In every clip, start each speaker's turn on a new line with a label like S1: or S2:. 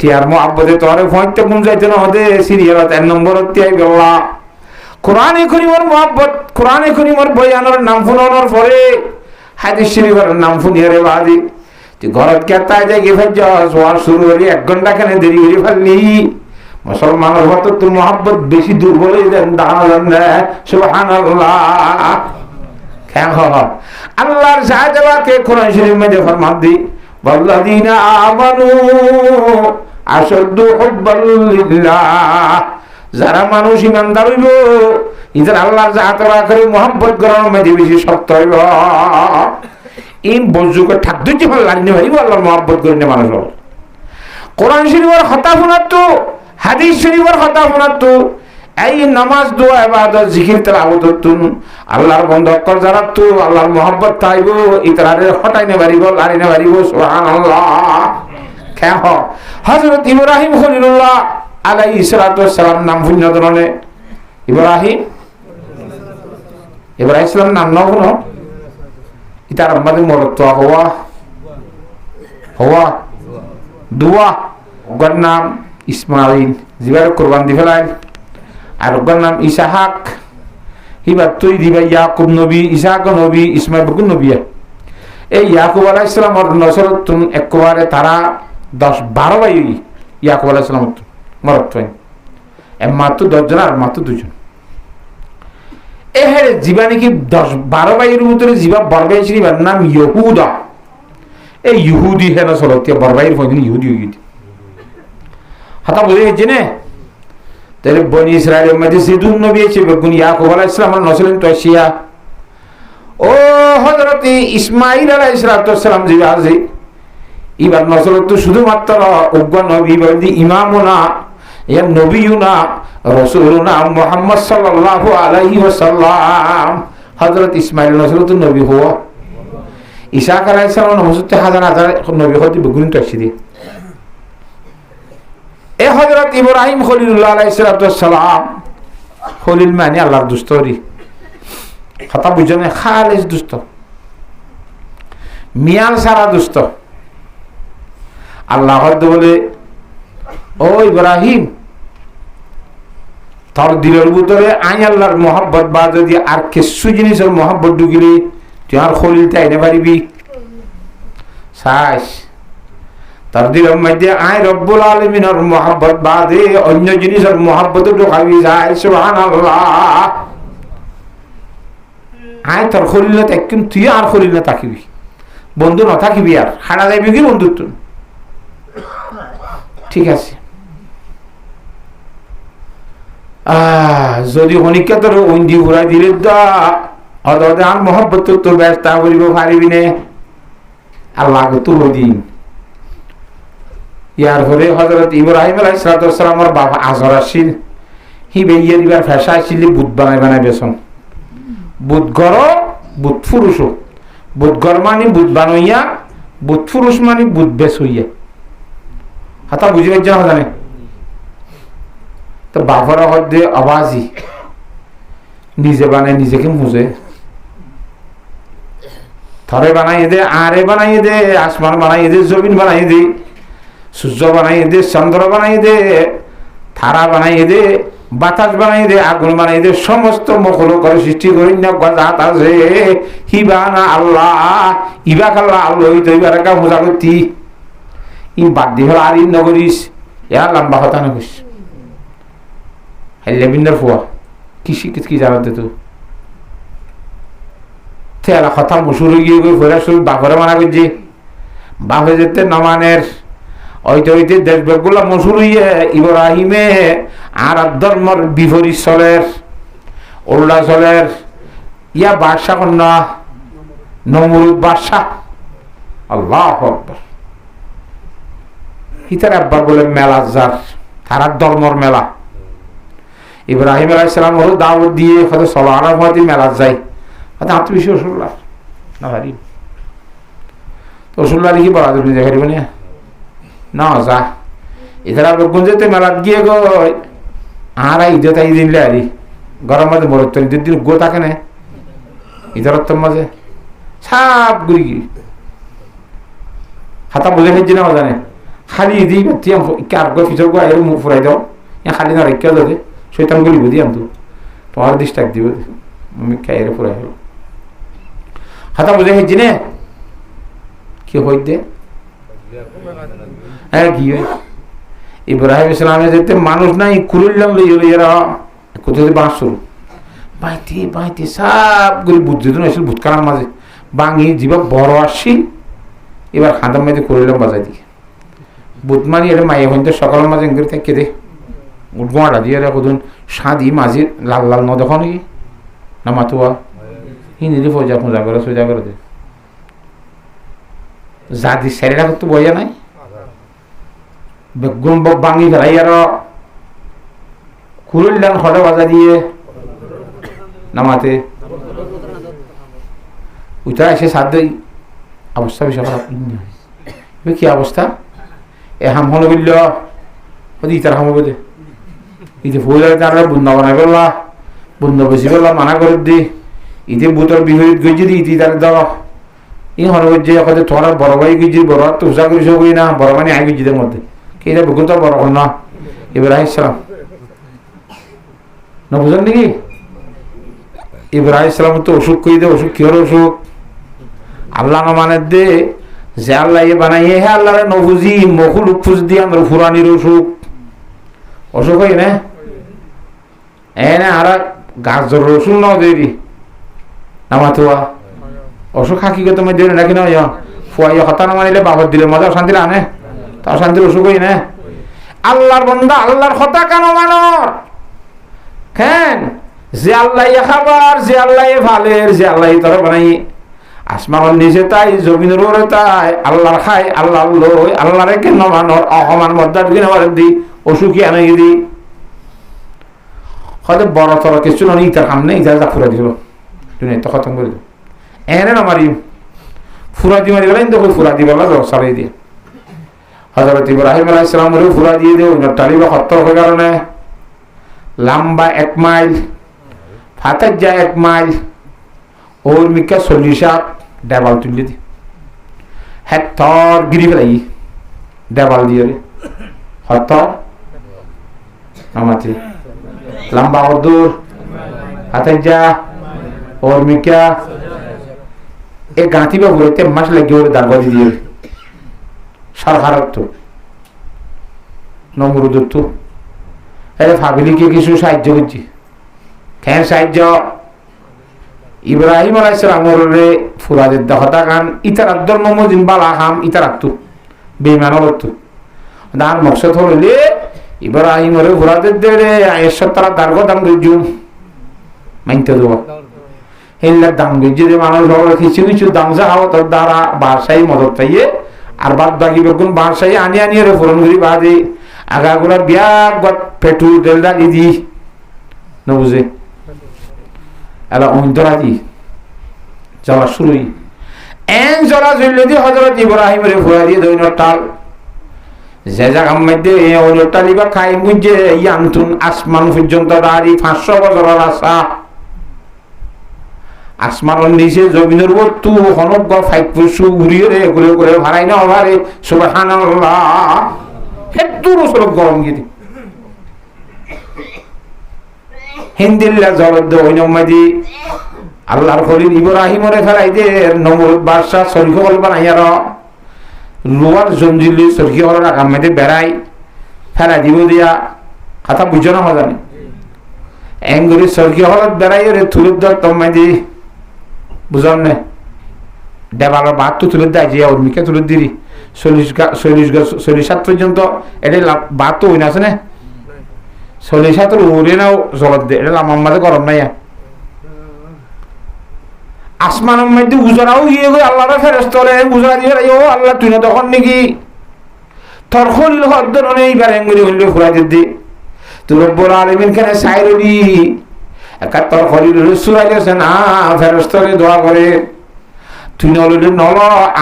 S1: টিয়ার মোহাব্বতে তোরে ফোনতে ঘুম যাইতে না হতে সিরিয়ালত 1 নম্বর তিয়াই গল্লা কোরআনে করিমর মোহাব্বত কোরআনে করিমর বয়ানের নাম শুনানোর পরে হাদিস শরীফের নাম শুনিয়ে রে বাদি তুই ঘরত কেতায় যাই গিয়ে ফেলছস ওয়ার শুরু হলি 1 ঘন্টা খানে দেরি করে ফেললি মুসলমানের হতো তোর মোহাব্বত বেশি দুর্বল হয়ে দেন দাঁড়ান সুবহানাল্লাহ কেন আল্লাহর সাহাবাকে কোরআন শরীফ মধ্যে ফরমান দি ওয়াল্লাযীনা আমানু আশাদ্দু হুব্বাল লিল্লাহ যারা মানুষ ইমানদার হইব ইদার আল্লাহর জাতরা করে মোহাব্বত করার মধ্যে বেশি শক্ত হইব এই বজুকে ঠাক দুটি ভালো লাগনে হইব আল্লাহর মোহাব্বত করে মানুষ হবে কোরআন শরীফের কথা শোনাতো হাদিস শরীফের কথা শোনাতো এই নামাজ দোয়া ইবাদত জিকির তেলাওয়াতুন আল্লাহর বন্ধকর যারা তো আল্লাহর মোহাব্বত তাইব ইতরারে হটাইনে বাড়িব লারিনে বাড়িব সুবহানাল্লাহ কেন হযরত ইব্রাহিম খলিলুল্লাহ আলাইহিস সালাতু ওয়াস সালাম নাম শুনিয়া ধরনে ইব্রাহিম ইব্রাহিম নাম নাও না ইতার আমাদের মরত হওয়া দোয়া ওর নাম ইসমাইল জিবার কুরবান দি ফেলাই আর ওর নাম ইসাহাক হিবার তুই দিবা ইয়াকুব নবী ইসাহাক নবী ইসমাইল বকুন নবী এই ইয়াকুব আলাইহিস সালামের নসরতুন একবারে তারা 10-12 ভাই ইয়াকুব আলাইহিস সালাম মরত হয় মাত্র 10 জন আর মাত্র 2 জন এহের জীবানি কি 10-12 ভাইয়ের ভিতরে জীবা বরবাই শ্রীবার নাম ইহুদা এই ইহুদি হেন চলতে বরবাইয়ের ফোন ইহুদি ইহুদি হাতা বুঝে গেছে না তাহলে বনি ইসরায়েলের মধ্যে সিদুন নবী আছে বেগুন ইয়াকুব আলাইহিস সালাম নসলেন তোশিয়া ও হযরত ইসমাঈল আলাইহিস সালাম যে আছে ইবার নসল তো শুধুমাত্র উগ্র নবী বলি ইমামুনা ইয়া নবিয়ুনা রাসূলুনা মুহাম্মদ সাল্লাল্লাহু আলাইহি ওয়াসাল্লাম হযরত ইসমাঈল নসল তো নবী হওয়া ইসাক আলাইহিস সালাম হযরত হাজার নবী হতে বেগুন তোশিদি এ হযরত ইব্রাহিম খলিলুল্লাহ আলাইহিস সালাম খলিল মানে আল্লাহর দুস্তরি কথা বুঝনে খালিস দুস্ত মিয়াল সারা দুস্ত আল্লাহ বলে ও ইব্রাহিম তোর দিলের ভিতরে আই আল্লাহর মোহাব্বত বা যদি আর কিছু জিনিসের মোহাব্বত ঢুকিলি তুই আর খলিল তাইনে পারিবি সাস তার দিলের মধ্যে আই রব্বুল আলামিনের মোহাব্বত বাদে অন্য জিনিসের মোহাব্বত ঢুকাবি যায় সুবহানাল্লাহ আই তোর খলিল না তাকিম তুই আর খলিল না তাকিবি বন্ধু না থাকিবি আর হারা যাইবি কি বন্ধুত্ব ঠিক আছে যদি হনিকা তোর ওইন্দি ঘুরাই দিলে অদে আর মোহাব্বত তোর ব্যস্ত করিব পারিবি নে আল্লাহ তো দিন ইয়ার পরে হযরত ইব্রাহিম আলাইহিস সালামের বাবা আজর আসিল হি বেইয়া দিবার ফেসা আসিল বুত বানাই বেসন বুত গর বুত পুরুষ বুত গর মানে বুত বানাইয়া বুত পুরুষ মানে বুত বেস হইয়া হাতা বুঝি পাইছ না জানে তো বাবার হদ্দে আওয়াজি নিজে বানায় নিজেকে মুজে থরে বানাই দে আরে বানাই দে আসমান বানাই দে জমিন বানাই দে সূর্য বানাই দে চন্দ্র বানাই দে তারা বানাই দে বাতাস বানাই দে আগুন বানাই দে সমস্ত মখলুকের সৃষ্টি করি না গজাত আছে হিবানা আল্লাহ ইবাক আল্লাহ আল্লাহ তৈবার কা মুজা করতি ই বাদ দি হল আর ই নগরিস ইয়া লম্বা হতা নগরিস হেলে বিন্দর ফুয়া কি জানাতে তো তেলা কথা মুসুর গিয়ে ঘোরা শুরু বাপরে মানা করছে বাপে যেতে নমানের ওইতে ওইতে দেশগুলা মসুর হইয়ে ইব্রাহিমে আর ধর্মর বিপরীত চলের ওল্লা চলের ইয়া বাদশা কন্যা নমরুদ বাদশা আল্লাহ আকবার হিতার আব্বা বলে মেলা যার তারা ধর্মর মেলা ইব্রাহিম আলাইহিস সালাম হল দাওয়াত দিয়ে হয়তো সলার মধ্যে মেলা যায় হয়তো আত্মবিশ্বাস রসুল্লাহ না ভারি রসুল্লাহ লিখি বলা তুমি দেখারি মানে না যা এছাড়া লোকজন যেতে মেলাত গিয়ে গই আর ঈদে তাই দিনলে আরি গরম মাঝে বরত ঈদের দিন গো থাকে না ঈদের মাঝে সাপ গুড়ি হাতা বুঝে ফেলছি না জানে খালি দিই তিয়াম কার গো ফিচর গো আইরে মুখ ফুরাই দাও খালি না রেখে দাও শয়তান গলি বুঝি আনতো তোমার ডিস্টাক দিব আমি কাইরে ফুরাই হলো হাতা বুঝে হেজি নে কি হই দে হ্যাঁ কি হয় ইব্রাহিম ইসলামে যেতে মানুষ নাই কুরুল্লাম লই এরা কোথায় বাঁশ শুরু বাইতে বাইতে সবগুলি বুদ্ধি তো এসে ভূতকালার মাঝে বাঙি জীবা বড় আসছি এবার হাঁদার মাঝে কুরুল্লাম বাজাই দিকে বুধমানি এটা মাইয়ে হইতে সকালের মাঝে এঙ্গির থেকে দে উঠবোয়াটা দিয়ে রে কদিন সাদি মাঝে লাল লাল ন দেখো নাকি না মাতুয়া হিন্দি ফৌজা ফোঁজা করে সোজা করে দে জাদি সেরেরা তো বইয়া নাই বেগুন বাঙি ফেলাই আর কুরুল্লাম হঠাৎ বাজা দিয়ে নামাতে ওইটা এসে সাদ অবস্থা বিষয় খারাপ কি অবস্থা এ হাম হলো বলল ইতার হাম হবে ইতে ফুল তার বন্ধ বানাই ফেললা বন্ধ বেশি ফেললা মানা করে দি ইতে বুতর বিহরিত গেছি দি ইতি তার দাও ই হলো যে এখন তোমার বড় ভাই গেছি বড় তো উষা করিস কই না বড় মানে আই গেছিদের মধ্যে কি বেগুন তো বড় হল না ইব্রাহিম ইসলাম না বুঝলেন নাকি ইব্রাহিম ইসলাম তো অসুখ কই দে অসুখ কি হলো অসুখ আল্লাহ না মানে দে যে আল্লাহ বানাইয়ে হে আল্লাহ নবুজি মকুল উফুজ দিয়ে আমরা ফুরানির অসুখ অসুখ হয় না আর গাছর রসুন নাও দেরি নামাতুয়া অসুখ হাকি কে তুমি দেরি নাকি না ফুয়াই হতা না মানিলে বাবার দিলে মজা অশান্তি আনে তা অশান্তির অসুখ হয় না আল্লাহর বন্দা আল্লাহর কথা কেন মানর কেন যে আল্লাহ খাবার যে আল্লাহ ভালের যে আল্লাহ তর বানাই আসমানের নিচে তাই জমিনের উপরে তাই আল্লাহর খাই আল্লাহ লই আল্লাহরে কেন মানর অসমান মদ্দার কিনে বারে দি অসুখী আনে দি হয়তো বড় তর কিছু নয় ইতার সামনে ইতার যা ফুরা দিল দুনিয়া তো খতম করে দিল এনে না মারি ফুরা দি মারি গেলেন তো ফুরা দি বলা সারাই দিয়ে হযরত ইব্রাহিম আলাইহিস সালামের ফুরা দিয়ে দেও টালিবা খত্তর হয়ে কারণে লম্বা 1 মাইল ফাতার যায় 1 মাইল ওর মিকা 40 ডাবল তুলে দি হেক্টর গিরি ফেলাই ডাবল দিয়ে রে হেক্টর আমাতে লম্বা और दूर फातार जा और मिका एक गांठी में बोलते मास लगे और दरवाजे दिए সরকারত তো নমরুদত তো এর ফ্যামিলিকে কিছু সাহায্য করছি কেন সাহায্য ইব্রাহিম আলাইহিস সালামের ফুরাদের দহতা খান ইতার আব্দুল মোহাম্মদ ইমবালা হাম ইতার আত্তু বেঈমানত দান মকসদ হলে ইব্রাহিমের ফুরাদের দেরে আয়েশা তারা দারগো দাম গজুম মাইনতে দেওয়া হেল্লা দাম গজে যে মানুষ হলো কিছু কিছু দাম যা হাও তার দ্বারা বাসাই মদত পাইয়ে আর বাদ বাকি বেগুন বাসাই আনি আনি রে ফোরন করি বাদে আগাগুলা বিয়া গত পেট্রোল তেল ডালি দি না বুঝে এলা অন্তরা দি যাওয়া শুরুই এন জরা জইলে দি হযরত ইব্রাহিম রে ফুয়া দিয়ে দইন টাল যে জায়গার মধ্যে ওই টালিবা খাই মুজে ইয়ান্তুন আসমান পর্যন্ত দাঁড়ি 500 বছরের রাস্তা আসমানের নিচে জমিনের উপর তু হনক গা 5 ফুট ঘুরিয়ে রে ঘুরে ঘুরে ভাড়াই না ভারে সুবহানাল্লাহ হেতুর সরব গরম গিরি হিন্দিল্লা জলদ ওইন মাদি আল্লাহর খলিল ইব্রাহিমরে ফেলাই দে নমরুদ বাদশা সরখল বানাইয়ার লোয়ার জঞ্জিলি সরখি হল রাখার মধ্যে বেড়াই ফেলা দিব দিয়া কথা বুঝো না জানি এঙ্গুরি সরখি হলত বেড়াই রে তুলে দর তোমাদি বুঝন না দেবালের বাদ তো তুলে দেয় যে অর্মিকে তুলে দিলি 40 পর্যন্ত এটা বাদ তো হই না আছে না 40 উড়ে নাও জলত দে এটা আমার মাঝে গরম নাই আসমানের মধ্যে উজরাও গিয়ে গিয়ে আল্লাহর ফেরেশতারে উজরা দিয়ে ও আল্লাহ তুই না তখন নাকি তোর খলিল হদ্দর নেই বেরেঙ্গুলি হইলে ফুরাই দিদি তুই রব্বুল আলামিন কেন সাইরলি একা তোর খলিল সুরাই দিয়েছে না ফেরেশতারে দোয়া করে তুই নললে নল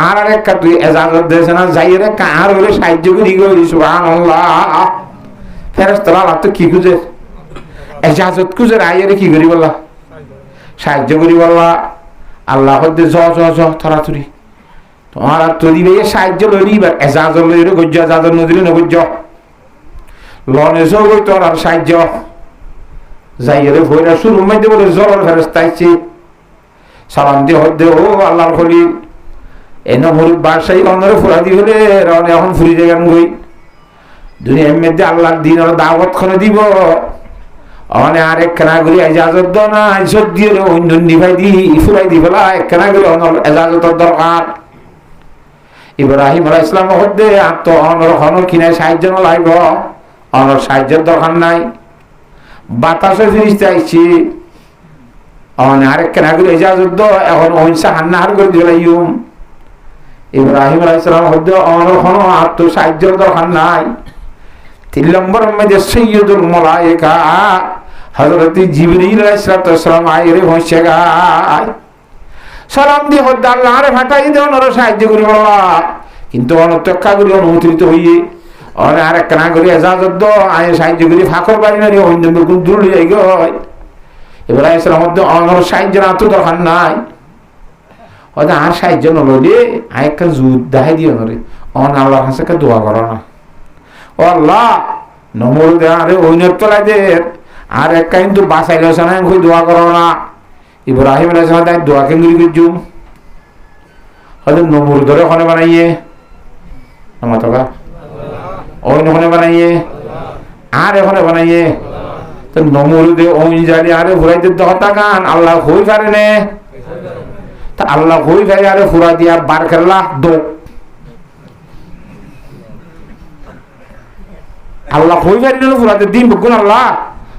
S1: আর একটা তুই এজাজত দিয়েছে না যাই রে কার হলে সাহায্য করি গই সুবহানাল্লাহ ফেরেশতারা আল্লাহ তো কি খুঁজে এজাজত খুঁজে আইরে কি করি বললা সাহায্য করি বললা আল্লাহ হদ্দে জ জ জ তাড়াতাড়ি তোমার আর তৈরি ভাইয়ে সাহায্য লইলি এবার এজাজর লইলে গজ্য এজাজর নদীলে নগজ্য লনেসও গই তোর আর সাহায্য যাইরে ভৈরা শুরু মধ্যে বলে জলের ফেরস্তা আইছে সালাম দিয়ে হদ্দে ও আল্লাহর খলিল এই নমরুদ বাদশাহী অন্যরে ফুরা দি হলে রনে এখন ফুরি যাবেন গই দুনিয়ার মধ্যে আল্লাহর দিন আর দাওয়াত করে দিব অনে আর একখানা করি এজাজত দ না ইজ্জত দিয়ে অন্য নিভাই দি ফুরাই দি ফেলা একখানা করি এজাজতের দরকার ইব্রাহিম আলাইহিস সালাম হদ্দে আত্ম অনর হনর কিনায় সাহায্য না লাগব অনর সাহায্যের দরকার নাই বাতাসে ফিরিস্তা আইছি অনে আর একখানা করি এজাজত দ এখন অহিংসা হান্নাহার করে দিলাইম ইব্রাহিম আলাইহিস সালাম হদ্দে অনর হন আত্ম সাহায্যের দরকার নাই 3 নম্বর মধ্যে সৈয়দুল মালায়েকা হযরত জিবরিল আলাইহিস সালাম আইরে হইছে গায় সালাম দিয়ে হদ্দে আল্লাহরে ফাটাই দে অনর সাহায্য করি বলা কিন্তু অনতক্কা করি অনুমোদিত হইয়ে অনে আর একখানা করি এজাজত দ আয় সাহায্য করি ফাঁকর বাড়ি না রে অন্য কোন দূর যাই গয় ইব্রাহিম সালাম হদ্দে অনর সাহায্য না তো দরকার নাই হয়তো আর সাহায্য নললে আয় একটা জুদ দেখাই দিও নরে অন আল্লাহর কাছে একটা দোয়া করো না ও আল্লাহ নমর দে আরে ওইনের তোলাই দে আর একটা কিন্তু বাঁচাইলে না কই দোয়া করো না ইব্রাহিম আলাইহিস সালাম তাই দোয়া কেন করি জুম হয়তো নমর ধরে ওখানে বানাইয়ে আমার তো ওই ওখানে বানাইয়ে আর এখানে বানাইয়ে তো নমর দে ওই জানি আরে ঘুরাইতে দহতা গান আল্লাহ হই পারে নে তা আল্লাহ হই পারে আরে ফুরা দিয়া বার করলা দো আল্লাহ হই পারি না ফুরাতে দিন বুকুন আল্লাহ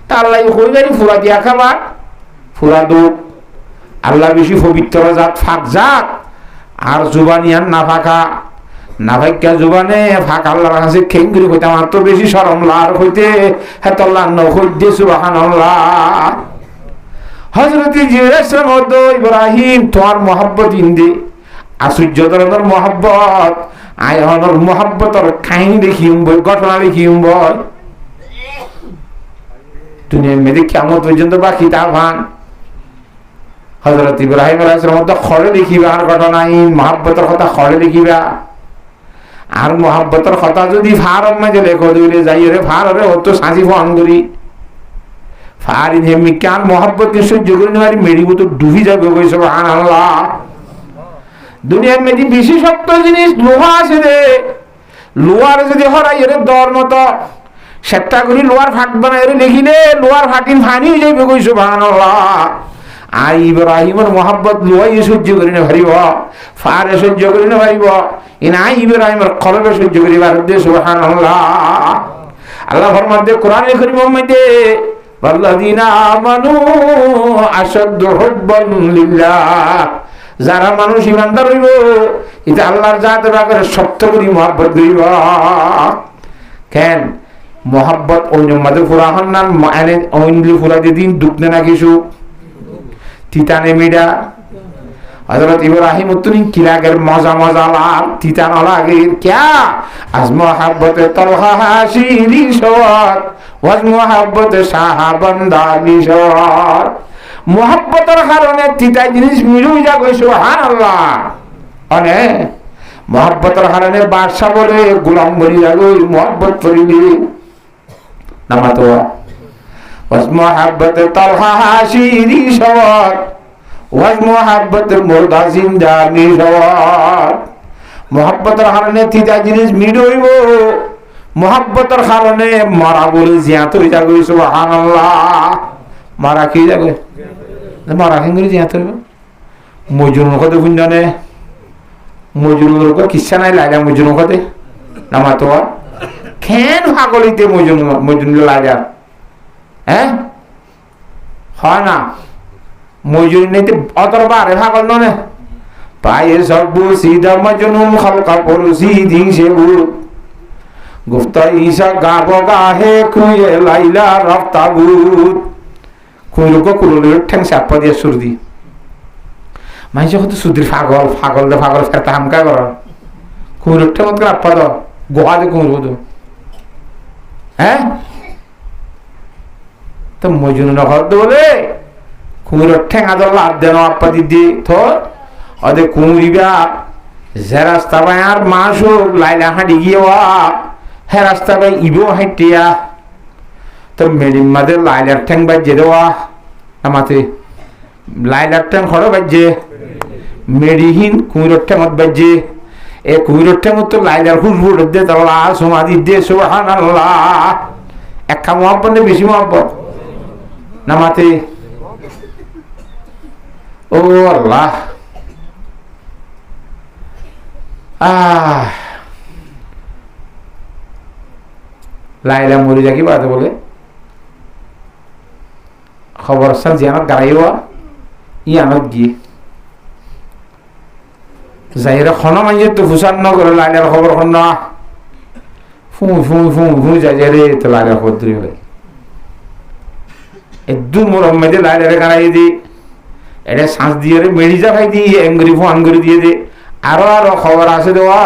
S1: তা আল্লাহ হই পারি ফুরা দিয়া খাবার ফুরা দো আল্লাহ বেশি পবিত্র জাত ফাঁক জাত আর জুবানিয়ান না ফাঁকা না ফাঁকা জুবানে ফাঁক আল্লাহর কাছে খেঙ্গুরি হইতে আমার তো বেশি শরম লার হইতে হেতল্লাহ নহইতে সুবহানাল্লাহ হযরত জিবরাইল ইব্রাহিম তোমার মহব্বত ইন্দে আশ্চর্য ধরনের মহব্বত আয়নের মহব্বতর কাহিনী দেখিম বই ঘটনা দেখিম বই দুনিয়ার মেয়েদের কিয়ামত পর্যন্ত বাকি তা ভান হযরত ইব্রাহিম আলাইহিস সালাম তো খড়ে দেখিবা আর ঘটনা এই মহব্বতের কথা খড়ে দেখিবা আর মহব্বতের কথা যদি ফারম মাঝে লেখো দিলে যাই রে ফারে হতো সাজি ফোন করি ফারি হেমি কান মহব্বত সহ্য করে নেওয়ার মেডিবো তো ডুবি যাবে কই সুবহানাল্লাহ দুনিয়ার মেয়েটি বিশেষত্ব জিনিস লোহা আছে রে লোহার যদি হরাই এর দর মতো সেটা করি লোহার ফাট বানাই লিখিলে লোহার ফাটিন ফানি হয়ে যাবে কই সুবহানাল্লাহ আর ইব্রাহিমের মহব্বত লোহাই সহ্য করি না পারিব ফারে সহ্য করি না পারিব ইনা ইব্রাহিমের কলবে সহ্য করি পারবে সুবহানাল্লাহ আল্লাহ ফরমান দে কোরআনে কারীমের মধ্যে ওয়াল্লাযিনা আমানু আশাদ্দু হুব্বান লিল্লাহ যারা মানুষ ইমানদার হইব এটা আল্লাহর জাতের ব্যাপারে সত্য করি মহব্বত করিব কেন মহব্বত অন্য মাঝে ফুরা হন না মানে অন্য ফুরা দিন দুঃখনে না কিছু তিতানে মিডা হযরত ইব্রাহিম উত্তরিন কিলাগের মজা মজা লাল তিতান লাগে क्या আজ মহব্বতে তলহা হাসিরি সওয়াত ওয়াজ মহব্বতে শাহবান্দানি সওয়াত মহব্বতের কারণে তিতাই জিনিস মিলুই যা কই সুবহানাল্লাহ অনে মহব্বতের কারণে বাদশা বলে গোলাম বলি যাগো মহব্বত করিলি নামাতো ওয়াজ মহব্বতে তলহা হাসিরি সওয়াত ওয়াজ মহব্বতে মুর্দা জিন্দানি সওয়াত মহব্বতের কারণে তিতাই জিনিস মিলুইব মহব্বতের কারণে মারা বলে জিয়াত হই যা কই সুবহানাল্লাহ মারা কি যাবে মারা খেঙ্গুরি জিয়াত হইব মজুরুর কথা বুঝানে মজুরুর কিচ্ছা নাই লাগা মজুরুর কথা নামাতো কেন পাগলিতে মজুরুর লাগা হ্যাঁ হয় না মজুরি নিতে অতর বারে পাগল ননে পায়ে সব সিধা মজনুম খালকা পরসি দিন সেবু গুফতা ঈশা গাবো গাহে খুয়ে লাইলা রফতাবুত কুইলুকো কুলুলের ঠ্যাং চাপা দিয়ে সুরদি মাইছে কত সুদির পাগল পাগল দে পাগল ফেরতা হামকা কর কুইলুর ঠ্যাং মত আপা দাও গোয়া দে কুইল বদু হ্যাঁ তো মজুন নখর বলে কুইলুর ঠ্যাং আদর লাভ দেন আপা দিদি তো অদে কুমুরিবা যে রাস্তা ভাই আর মাস হোক লাইলা হাঁটি গিয়ে হে রাস্তা ভাই ইবো হাঁটিয়া তো মেডিম মাঝে লাইলার ঠ্যাং বাজে দেওয়া আমাতে লাইলার ঠ্যাং খড়ো বাজে মেডিহীন কুমিরের ঠ্যাঙত বাজে এ কুমিরের ঠ্যাঙত তো লাইলার খুশবু দে তাল্লাহ সমাধি দে সুবহানাল্লাহ একটা মহব্বত নেই বেশি মহব্বত নামাতে ও আল্লাহ লাইলা মরি যাকি বাদে বলে খবর সাল জিয়ানত গাড়াইও ইয়ানত গিয়ে যাইরা খন মাইজে তো ফুসান ন করে লাইলার খবর খন না ফু যাই রে তো লাইলার খবর ধরে গেলে একদম মোর মেয়েদের লাইলারে গাড়াই দি এটা শ্বাস দিয়ে রে মেডিজা খাই দি এঙ্গরি ফোন করে দিয়ে দে আরো খবর আছে দেওয়া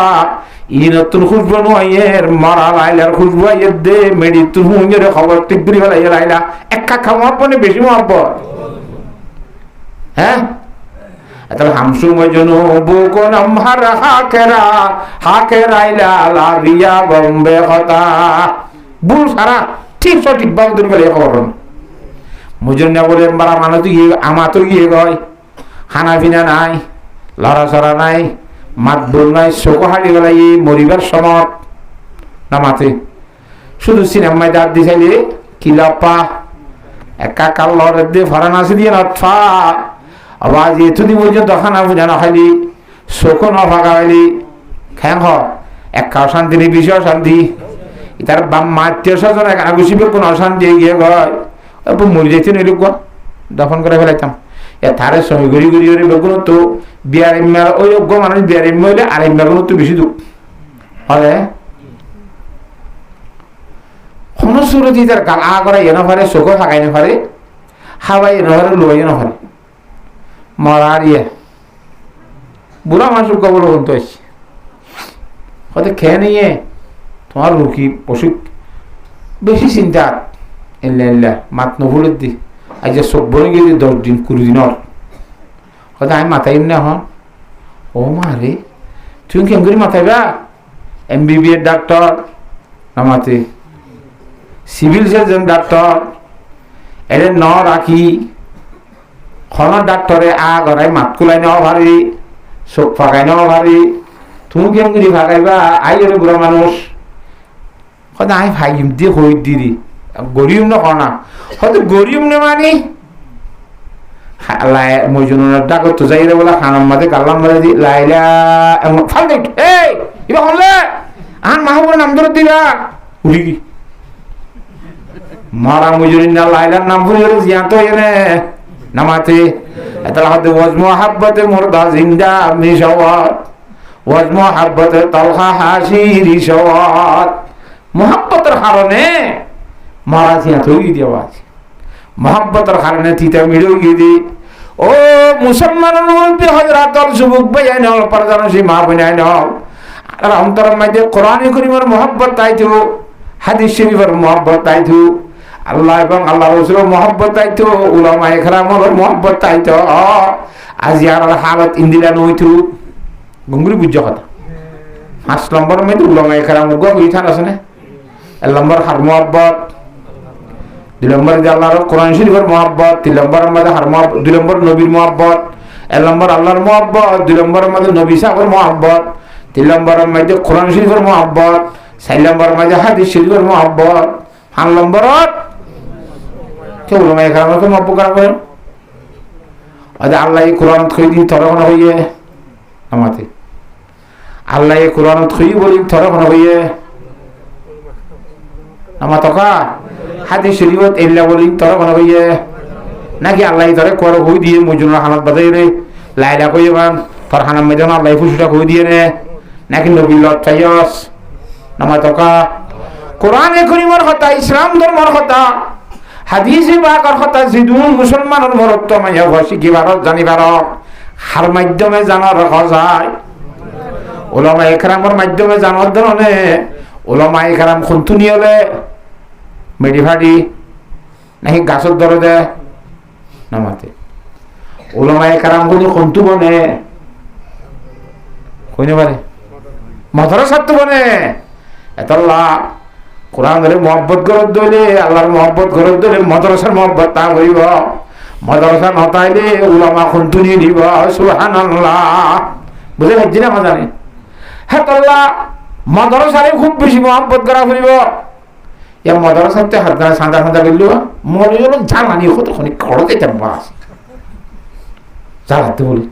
S1: ই নতুন খুশবু নয়ের মারা লাইলার খুশবু আইয়ের দে মেডি তুন হুঁজের খবর টিকবরি ফেলাই লাইলা একটা খাওয়া বেশি মহব্বত হ্যাঁ তাহলে হামসু মজনু বুকুন আমহার হাকেরাইলা লাভিয়া বম্বে হতা বুল সারা ঠিক সঠিক ভাবে তুমি গেলে খবর মজুর না বলে মারা মানুষ তো গিয়ে আমা তো গিয়ে গয় খানা পিনা নাই লড়াচড়া নাই মাত বল নাই চোখ হারি গেলাই মরিবার সময় নামাতে শুধু সিনেমায় দাঁত দি চাইলে কিলাপা একা কাল লড়ের দিয়ে ফরান আছে দিয়ে নফা আবার যেহেতু পর্যন্ত খানা বুঝা না খাইলি চোখও ন ফাঁকা খাইলি খ্যাং একা অশান্তি নেই বেশি অশান্তি তার বাম মাতৃয় স্বজন আগুসিবে কোন অশান্তি গিয়ে গয় মরি যাইতে নইল গো দফন করে ফেলাইতাম তারে সময় ঘুরি ঘুরি ঘুরি বেগুন তো বিয়ার এমআর ওই অজ্ঞ মানুষ বিয়ার এম হইলে আর এমআর গুলো তো বেশি দুঃখ হয় কোন সুরতি তার গালা করা এনে পারে চোখ ফাঁকাই না পারে হাওয়াই এনে পারে লোয়াই না পারে মরার বুড়া মানুষ কবল বলতে আসছে হয়তো খেয়ে নিয়ে তোমার রুখি অসুখ বেশি চিন্তা এল্লা মাত নভুলের দি আজ চোখ বনে গেলি 10 দিন 20 দিন হয়তো আমি মাথাইম না হন ও মা রে তুমি কেন করে মাথাইবা MBBS ডাক্তার নামাতে সিভিল সার্জন ডাক্তার এর ন রাখি খন ডাক্তারে গড়াই মাত কুলাই নেওয়া ভারি চোখ ফাঁকাই নেওয়া ভারি তুমি কেন করে ফাঁকাইবা আই এর বুড়া মানুষ হয়তো আমি ভাইম দিয়ে হই দিদি গরিব না কনা হয়তো গরিব না মানে মজনুনের ডাকত তো যাই রে বলা খানার মাঝে গাল্লাম মাঝে দি লাইলা এমন ফাল দে এই এবার হলে আন মাহবুবের নাম ধরে দিবা উড়ি কি মারা মজুরিন না লাইলার নাম ভুলে গেলে জিয়া তো এনে নামাতে এটা হয়তো ওয়াজ মুহাব্বতে মুরদা জিন্দা মিশাওয়াত ওয়াজ মুহাব্বতে তালহা হাসিরি শাওয়াত মুহাব্বতের কারণে মারা জিয়া তো দেওয়া আছে মহাব্বতের কারণে তিতা মিড়ে গিয়ে দি ও মুসলমানের মধ্যে হযরতল যুবক ভাই নল পরদানসি মা বনাই নল আর অন্তরের মধ্যে কোরআন কারীমের মহব্বত তাইতো হাদিস শরীফের মহব্বত তাইতো আল্লাহ এবং আল্লাহ রাসূলের মহব্বত তাইতো উলামায়ে কেরামের মহব্বত তাইতো আজি আর হালত ইন্দিরা নইতো গঙ্গুরি বুঝ কথা 5 নম্বর মধ্যে উলামায়ে কেরামের গো ইথান আছে না 1 নম্বর হার মহব্বত 2 নম্বর আল্লাহর কোরআন শরীফের মহব্বত 3 নম্বর আমাদের হার মহব্বত 2 নম্বর নবীর মহব্বত 1 নম্বর আল্লাহর মহব্বত 2 নম্বর আমাদের নবী সাহেবের মহব্বত 3 নম্বর আমাদের কোরআন শরীফের মহব্বত 4 নম্বর আমাদের হাদিস শরীফের মহব্বত 5 নম্বর কে উলামায়ে কেরামকে মহব্বত করা হয় আজ আল্লাহ এই কোরআন থই দিন তরখন হইয়ে আমাতে আল্লাহ এই কোরআন থই বলি তরখন হইয়ে আমাতকা হাদিস শরীফত এল্লা বলি তরখন হইয়ে নাকি আল্লাহ তরে কর হই দিয়ে মজনুর হালত বাদাই রে লাইলা কইবান তোর হানাম মেজন আল্লাহ ফুসুটা কই দিয়ে রে নাকি নবী লত চাইয়স নামাতকা কোরআনে কারীমের কথা ইসলাম ধর্মের কথা হাদিসে পাকের কথা জিদুন মুসলমানের মরত্ব মাইয়া ভাষী কি ভারত জানি ভারত হার মাধ্যমে জানার রাখা যায় উলামায়ে কেরামের মাধ্যমে জানার ধরনে উলামায়ে কেরাম খুনতুনি হলে মেডিভাডি নাকি গাছের ধরে দেয় নামাতে উলামায়ে কেরাম গুলি খুনতু বনে কইনে পারে মাদ্রাসাত তো বনে এতলা কোরআন ধরে মহব্বত করত দইলে আল্লাহর মহব্বত করত দইলে মাদ্রাসার মহব্বত তা হইব মাদ্রাসা নতাইলে উলামা খুনতুনি দিব সুবহানাল্লাহ বুঝে লাগছে না জানে হ্যাঁ তল্লা মাদ্রাসারে খুব বেশি মহব্বত করা হইব ইয়া মাদ্রাসাতে হাত ধরে সাদা সাদা বললো মনে হলো জ্বালানি কতক্ষণ খড়তে যাবো বাস জ্বালাতে বলি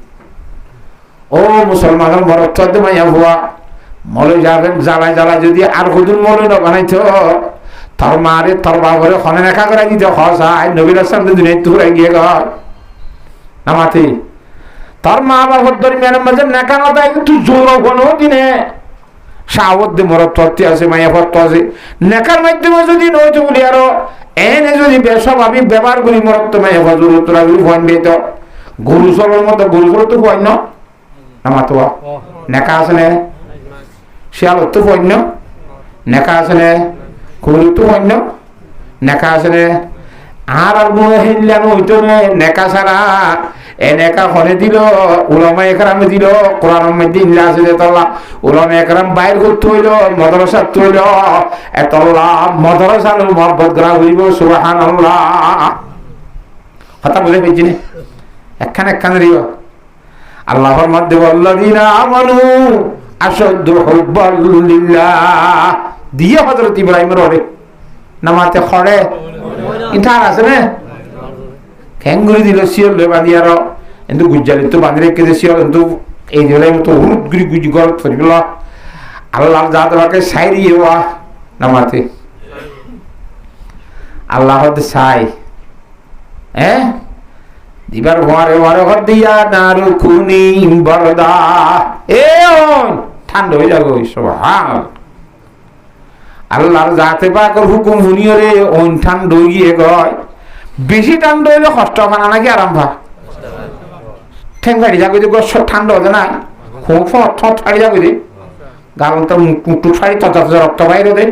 S1: ও মুসলমানের মরদ চলতে মাইয়া ভুয়া মলে যাবেন জ্বালায় জ্বালায় যদি আর কদিন মলে না বানাইছ তোর মারে তোর বাবরে খনে রেখা করে দিতে হসাই নবীর সামনে দুনিয়া তুলে গিয়ে গয় নামাতে তোর মা বাবার দরমিয়ানের মাঝে নেকা না দেয় তুই জোর কোনো দিনে সাহত দে মরদ তত্ত্বে আছে মাইয়া ভত্ত আছে নেকার মাধ্যমে যদি নইতে বলি আরো এনে যদি বেসভাবিক ব্যবহার করি মরদ তো মাইয়া ভজুর তোরা যদি ফোন দিয়ে তো গরু চলের মতো গরু চল তো ফোন নামাতো নেকা আছে নে শিয়াল তো ফোন নেকা আছে নে গরু তো ফোন নেকা আছে নে আর মনে হিললাম হইতো নে নেকা ছাড়া এনেকা হনে দিল উলামা একরামে দিল কোরআনের মধ্যে ইল্লা আছে যে তল্লা উলামা একরাম বাইর করতে হইল মাদ্রাসা তৈল এতল্লা মাদ্রাসার মহব্বত করা হইব সুবহানাল্লাহ কথা বুঝে পেয়েছি না একখান রিও আল্লাহর মধ্যে আল্লাযীনা আমানু আশাদ্দু হুব্বান লিল্লাহ দিয়ে হযরত ইব্রাহিমের ওরে নামাতে খড়ে ইনতার আছে না খেঙ্গুরি দিল শিওর লে বাঁধি আর কিন্তু গুজ্জালি তো বাঁধি রেখে যে শিওর কিন্তু এই দিলে তো হুট গুড়ি গুজি গলত ফরিল আল্লাহ জাতবাকে সাইরি হওয়া নামাতে আল্লাহ হতে সাই হ্যাঁ দিবার ঘরে ঘরে ঘর দিয়া নারু খুনি বরদা এ ঠান্ডা হয়ে যাবো সুবহান আল্লাহর জাতে পাকের হুকুম শুনিও রে ওন ঠান্ডা গিয়ে গয় বেশি ঠান্ডা হইলে কষ্ট খানা নাকি আরাম ভা ঠেং ফাড়ি যাবে ঠান্ডা হতে না খুব ফাড়ি যাবে গালন তো টুক ফাড়ি তথা রক্ত বাইরে দে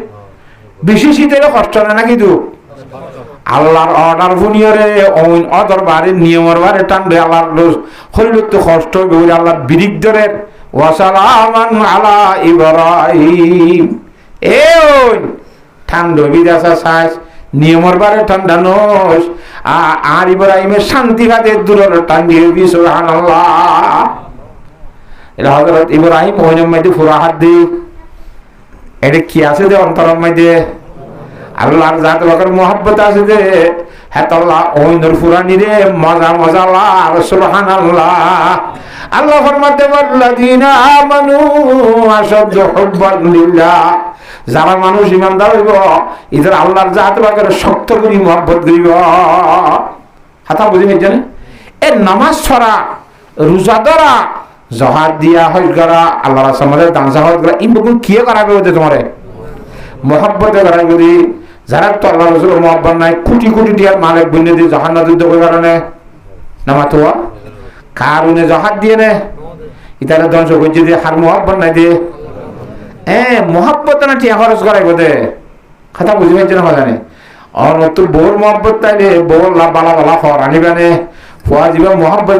S1: বেশি শীত হইলে কষ্ট না নাকি দু আল্লাহর অর্ডার শুনিয়রে ওই অদর বাড়ির নিয়মের বাড়ি ঠান্ডা আল্লাহর শরীর তো কষ্ট হবে আল্লাহর বিরুদ্ধে ওয়াসালামান আলা ইব্রাহিম এ ওই ঠান্ডা বিদাসা সাইজ নিয়মর বারে ঠান্ডা নোস আর ইব্রাহিমের শান্তি ভাতে দূরের ঠান্ডি হবি সুবহানাল্লাহ এটা হযরত ইব্রাহিম ওইনের মধ্যে পুরা হাত দি এটা কি আছে যে অন্তরের মধ্যে আল্লাহর জাত বাকের মহব্বত আছে যে হেতাল্লাহ ওইনের পুরানি রে মজা মজা লার সুবহানাল্লাহ আল্লাহ ফরমাতে আল্লাযীনা আমানু আশাদ্দু হুব্বান লিল্লাহ যারা মানুষ ইমানদার হইব এদের আল্লাহর জাত বাকের শক্ত করি মহব্বত করিব হাতা বুঝি জানে এ নামাজ ছড়া রোজা ধরা জহাদ দিয়া হজ করা আল্লাহর সামনে দান জাহাদ করা এই বকুল কি করাবে ওদের তোমারে মহব্বতে করা যদি যারা তো আল্লাহ রাসূলের মহব্বত নাই কোটি কোটি টিয়ার মালিক বনে দিয়ে জাহান্নাম যুদ্ধ করে কারণে নামাতো কারণে জহাদ দিয়ে নে ইতারে ধ্বংস করছে দিয়ে হার মহব্বত নাই দিয়ে মহব্বত না টিয়া খরচ করাই বোধে কথা বুঝি পাইছে না জানে অন তোর বউর মহব্বত তাইলে বউর বালা বালা খর আনিবানে ফুয়া যাবে মহব্বত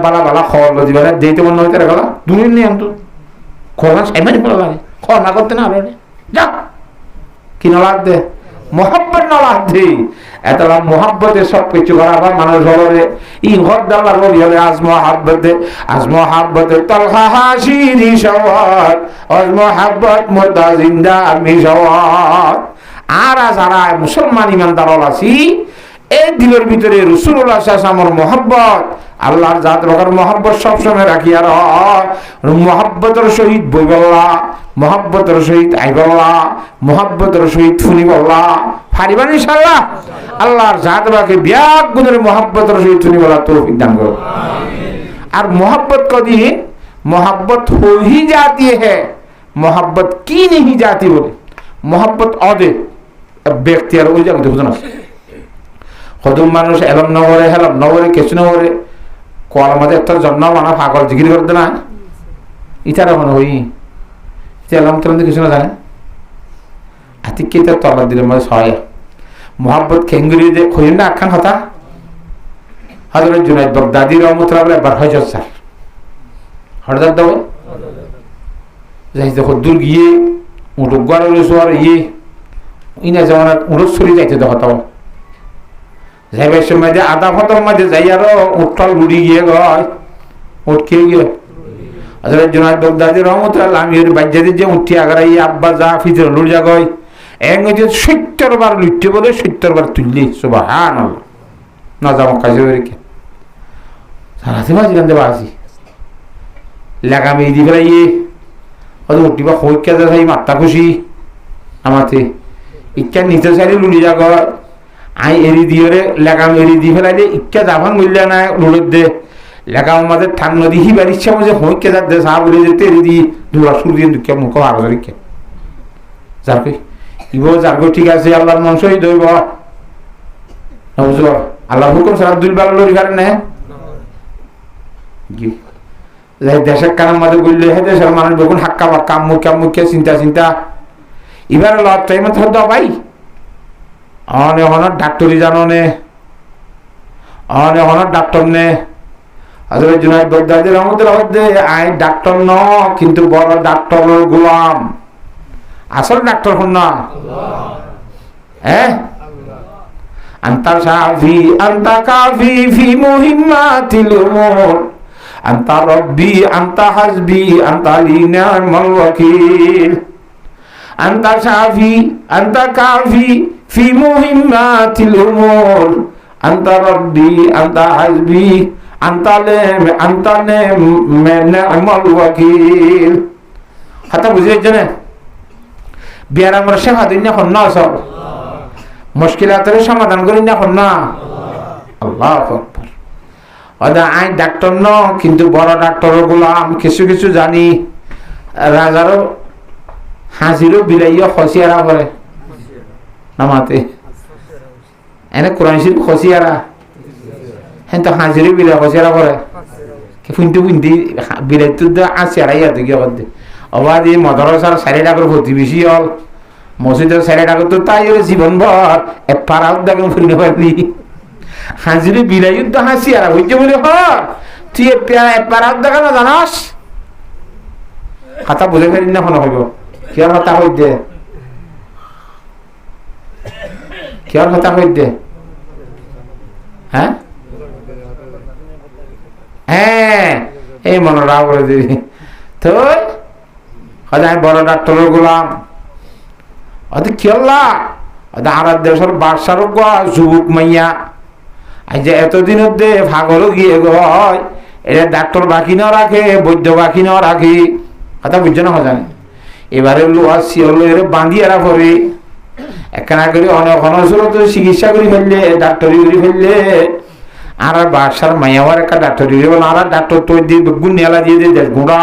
S1: বালা বালা খর যাবে দিতে মনে হইতে গেল দুনির নিয়ম তো খরচ এমনি পড়া লাগে খর না করতে না আরে যা কি না লাগবে মহব্বত না লাগবে এতলা মহব্বতে সব কিছু করা আবার মানুষ হলে ই হদ্দাল্লাহ রবি হলে আজ মহব্বতে তলহা হাসিরি সওয়াত আজ মহব্বত মুর্দা জিন্দা আমি সওয়াত আর যারা মুসলমান ইমানদার আছি এই দিলের ভিতরে রাসূলুল্লাহ সাল্লাল্লাহু আলাইহি ওয়াসাল্লামের মহব্বত আল্লাহর জাত বাকের মহব্বত সব সময় রাখি আর মহব্বতের সহিত বইবল্লা মহব্বতের সহিত আইবল্লা মহব্বতের সহিত ফুনিবল্লা ফারিবান ইনশাআল্লাহ আল্লাহর জাত বাকে ব্যাগ গুণের মহব্বতের সহিত ফুনিবল্লা তৌফিক দান করো আমিন আর মহব্বত কদি মহব্বত हो ही जाती है मोहब्बत की नहीं जाती बोले मोहब्बत औदे ব্যক্তি আর ওই জায়গাতে বুঝো না কদম মানুষ এলম নগরে হেলম নগরে কিছু নগরে কোয়ার মধ্যে একটা জন্ম মানা পাগল জিগির করতে না ইতারা মনে হই এলম তেলম কিছু না জানে আতিকে তার তলার দিলের মধ্যে সহায় মোহাব্বত খেঙ্গুরি যে খইন না আখ্যান হতা হযরত জুনাইদ বাগদাদি রহমাতুল্লাহ আলাইহি বার হজরত স্যার হযরত দাও যাইতে দূর গিয়ে উঠো গড়ের সোয়ার ইনা যেমন উঠো ছড়ি যাইতে দেখাতাম যাইবার সময় যে আধা ফতর মাঝে যাই আরো উঠল উড়ি গিয়ে গয় উঠকে গিয়ে আসলে জোনাদ বগদাদি রহমতুল্লাহ আমি বাজ্যাদের যে উঠি আগারাই আব্বা যা ফিতর লুড় যা গয় এক 70 বার লুটতে বলে 70 বার তুললি সুবহানাল্লাহ না যাবো কাজে বেরিকে সারাতে বাজি কান্দে বাজি লাগামি দি ফেলাইয়ে হয়তো উঠিবা হইকা যা থাই মাত্তা খুশি আমাতে ইচ্ছা নিচে সাইডে লুড়ি যা গয় আই এরি দিয়ে লাগাম এরি দি ফেলাইলে ইচ্ছা যাবান মিললে না লুড়ের দে লেখা আমাদের ঠান নদী হিবার ইচ্ছা মধ্যে হইকে যাতে সাহা বলে যেতে এরি দি দুরা সুর দিয়ে দুঃখে মুখ আরো ধরিকে যার কই ইব যার কই ঠিক আছে আল্লাহর মন সহিত হইব বুঝলো আল্লাহ হুকুম সারা দুই বেলা লড়ি পারেন না দেশের কারণ মাঝে বললে হে দেশের মানুষ বেগুন হাক্কা বাক্কা মুখে চিন্তা চিন্তা এবার লড় টাইমে তো ভাই অনে হনার ডাক্তারি জানো নে অনে হনার ডাক্তার নে আসলে জুনাইদ বাগদাদি রহমতুল্লাহ আই ডাক্তার ন কিন্তু বড় ডাক্তার গোলাম আসল ডাক্তার হন না হ্যাঁ আন্তা শাফি আন্তা কাফি ফি মুহিম্মাতিল উমুর আন্তা রব্বি আন্তা হাসবি আন্তা লিনামাল ওয়াকিল আন্তা শাফি আন্তা কাফি ফি মুহিম্মাতিল উমুর আন্তা রব্বি আন্তা হাসবি আন্তা লিনামাল ওয়াকিল হাতা বুঝে জানেন বিয়ার আমরা সেবা দিন না হন না সব মুশকিলাতের সমাধান করি না হন না আল্লাহু আকবার ওদা আই ডাক্তার ন কিন্তু বড় ডাক্তার গোলাম কিছু কিছু জানি রাজারও হাজিরও বিলাইও খসিয়ারা করে নামাতে এনে কোরআন শরীফ খসিয়ারা হ্যাঁ তো হাজিরও বিলাই খসিয়ারা করে ফুনটু ফুনটি বিলাই তো আসিয়ারা ইয়াতে গিয়ে করতে অবাধ এই মদরসার 4 টাকার প্রতিবেশী হল মসজিদের 4 টাকা তো তাই জীবনভর পাড়াও দেখেন ফুরিনে পারলি হাজিরে বিলাইও তো হাসিয়ারা হইতে বলে তুই পাড়াও দেখা না জানাস কথা বুঝে ফেলি না কোনো হইব কিয়ার কথা হইতে কিয়ার কথা হইতে হ্যাঁ হ্যাঁ এই মনরা বলে দিবি তো আমি বড় ডাক্তারের গোলাম অতি খেললা আর দেশের বাদশার যুবক মাইয়া আজ যে এতদিন দে ভাগরও গিয়ে গয় এটা ডাক্তার বাকি না রাখে বৈদ্য বাকি না রাখি কথা বুঝছো না জানে এবারে লোহা শিওলো এর বাঁধিয়ারা পরে একখানা করে অনেক অনসরত চিকিৎসা করে ফেললে ডাক্তারি করে ফেললে আর বাদশার মাইয়াবার একটা ডাক্তারি আর ডাক্তার তো দিয়ে গুণ নেলা দিয়ে দে গুঁড়া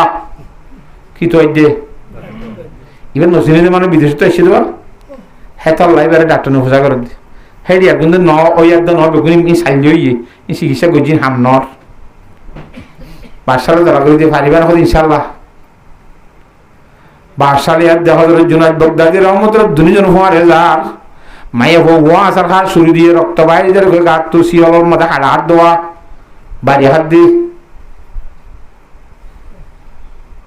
S1: কি তো দে এবার নসিনে মানে বিদেশে তো এসে দেবা হ্যাঁ তো আল্লাহ এবারে ডাক্তার খোঁজা করে দে হ্যাঁ দিয়া কিন্তু ন ওই একদম বেগুন সাইল হইয়ে চিকিৎসা করছি হাম নর বাদশারে ধরা করে দিয়ে পারিবার হল ইনশাল্লাহ বাদশালে আর দেখা ধরে জুনাইদ বাগদাদি রহমতুল্লাহ দুজন হওয়ারে যার মায়ে হওয়া আসার হাত শুরু দিয়ে রক্ত বাইরে যার গাত তো শিওর মাথা হাত দেওয়া বাড়ি হাত দিয়ে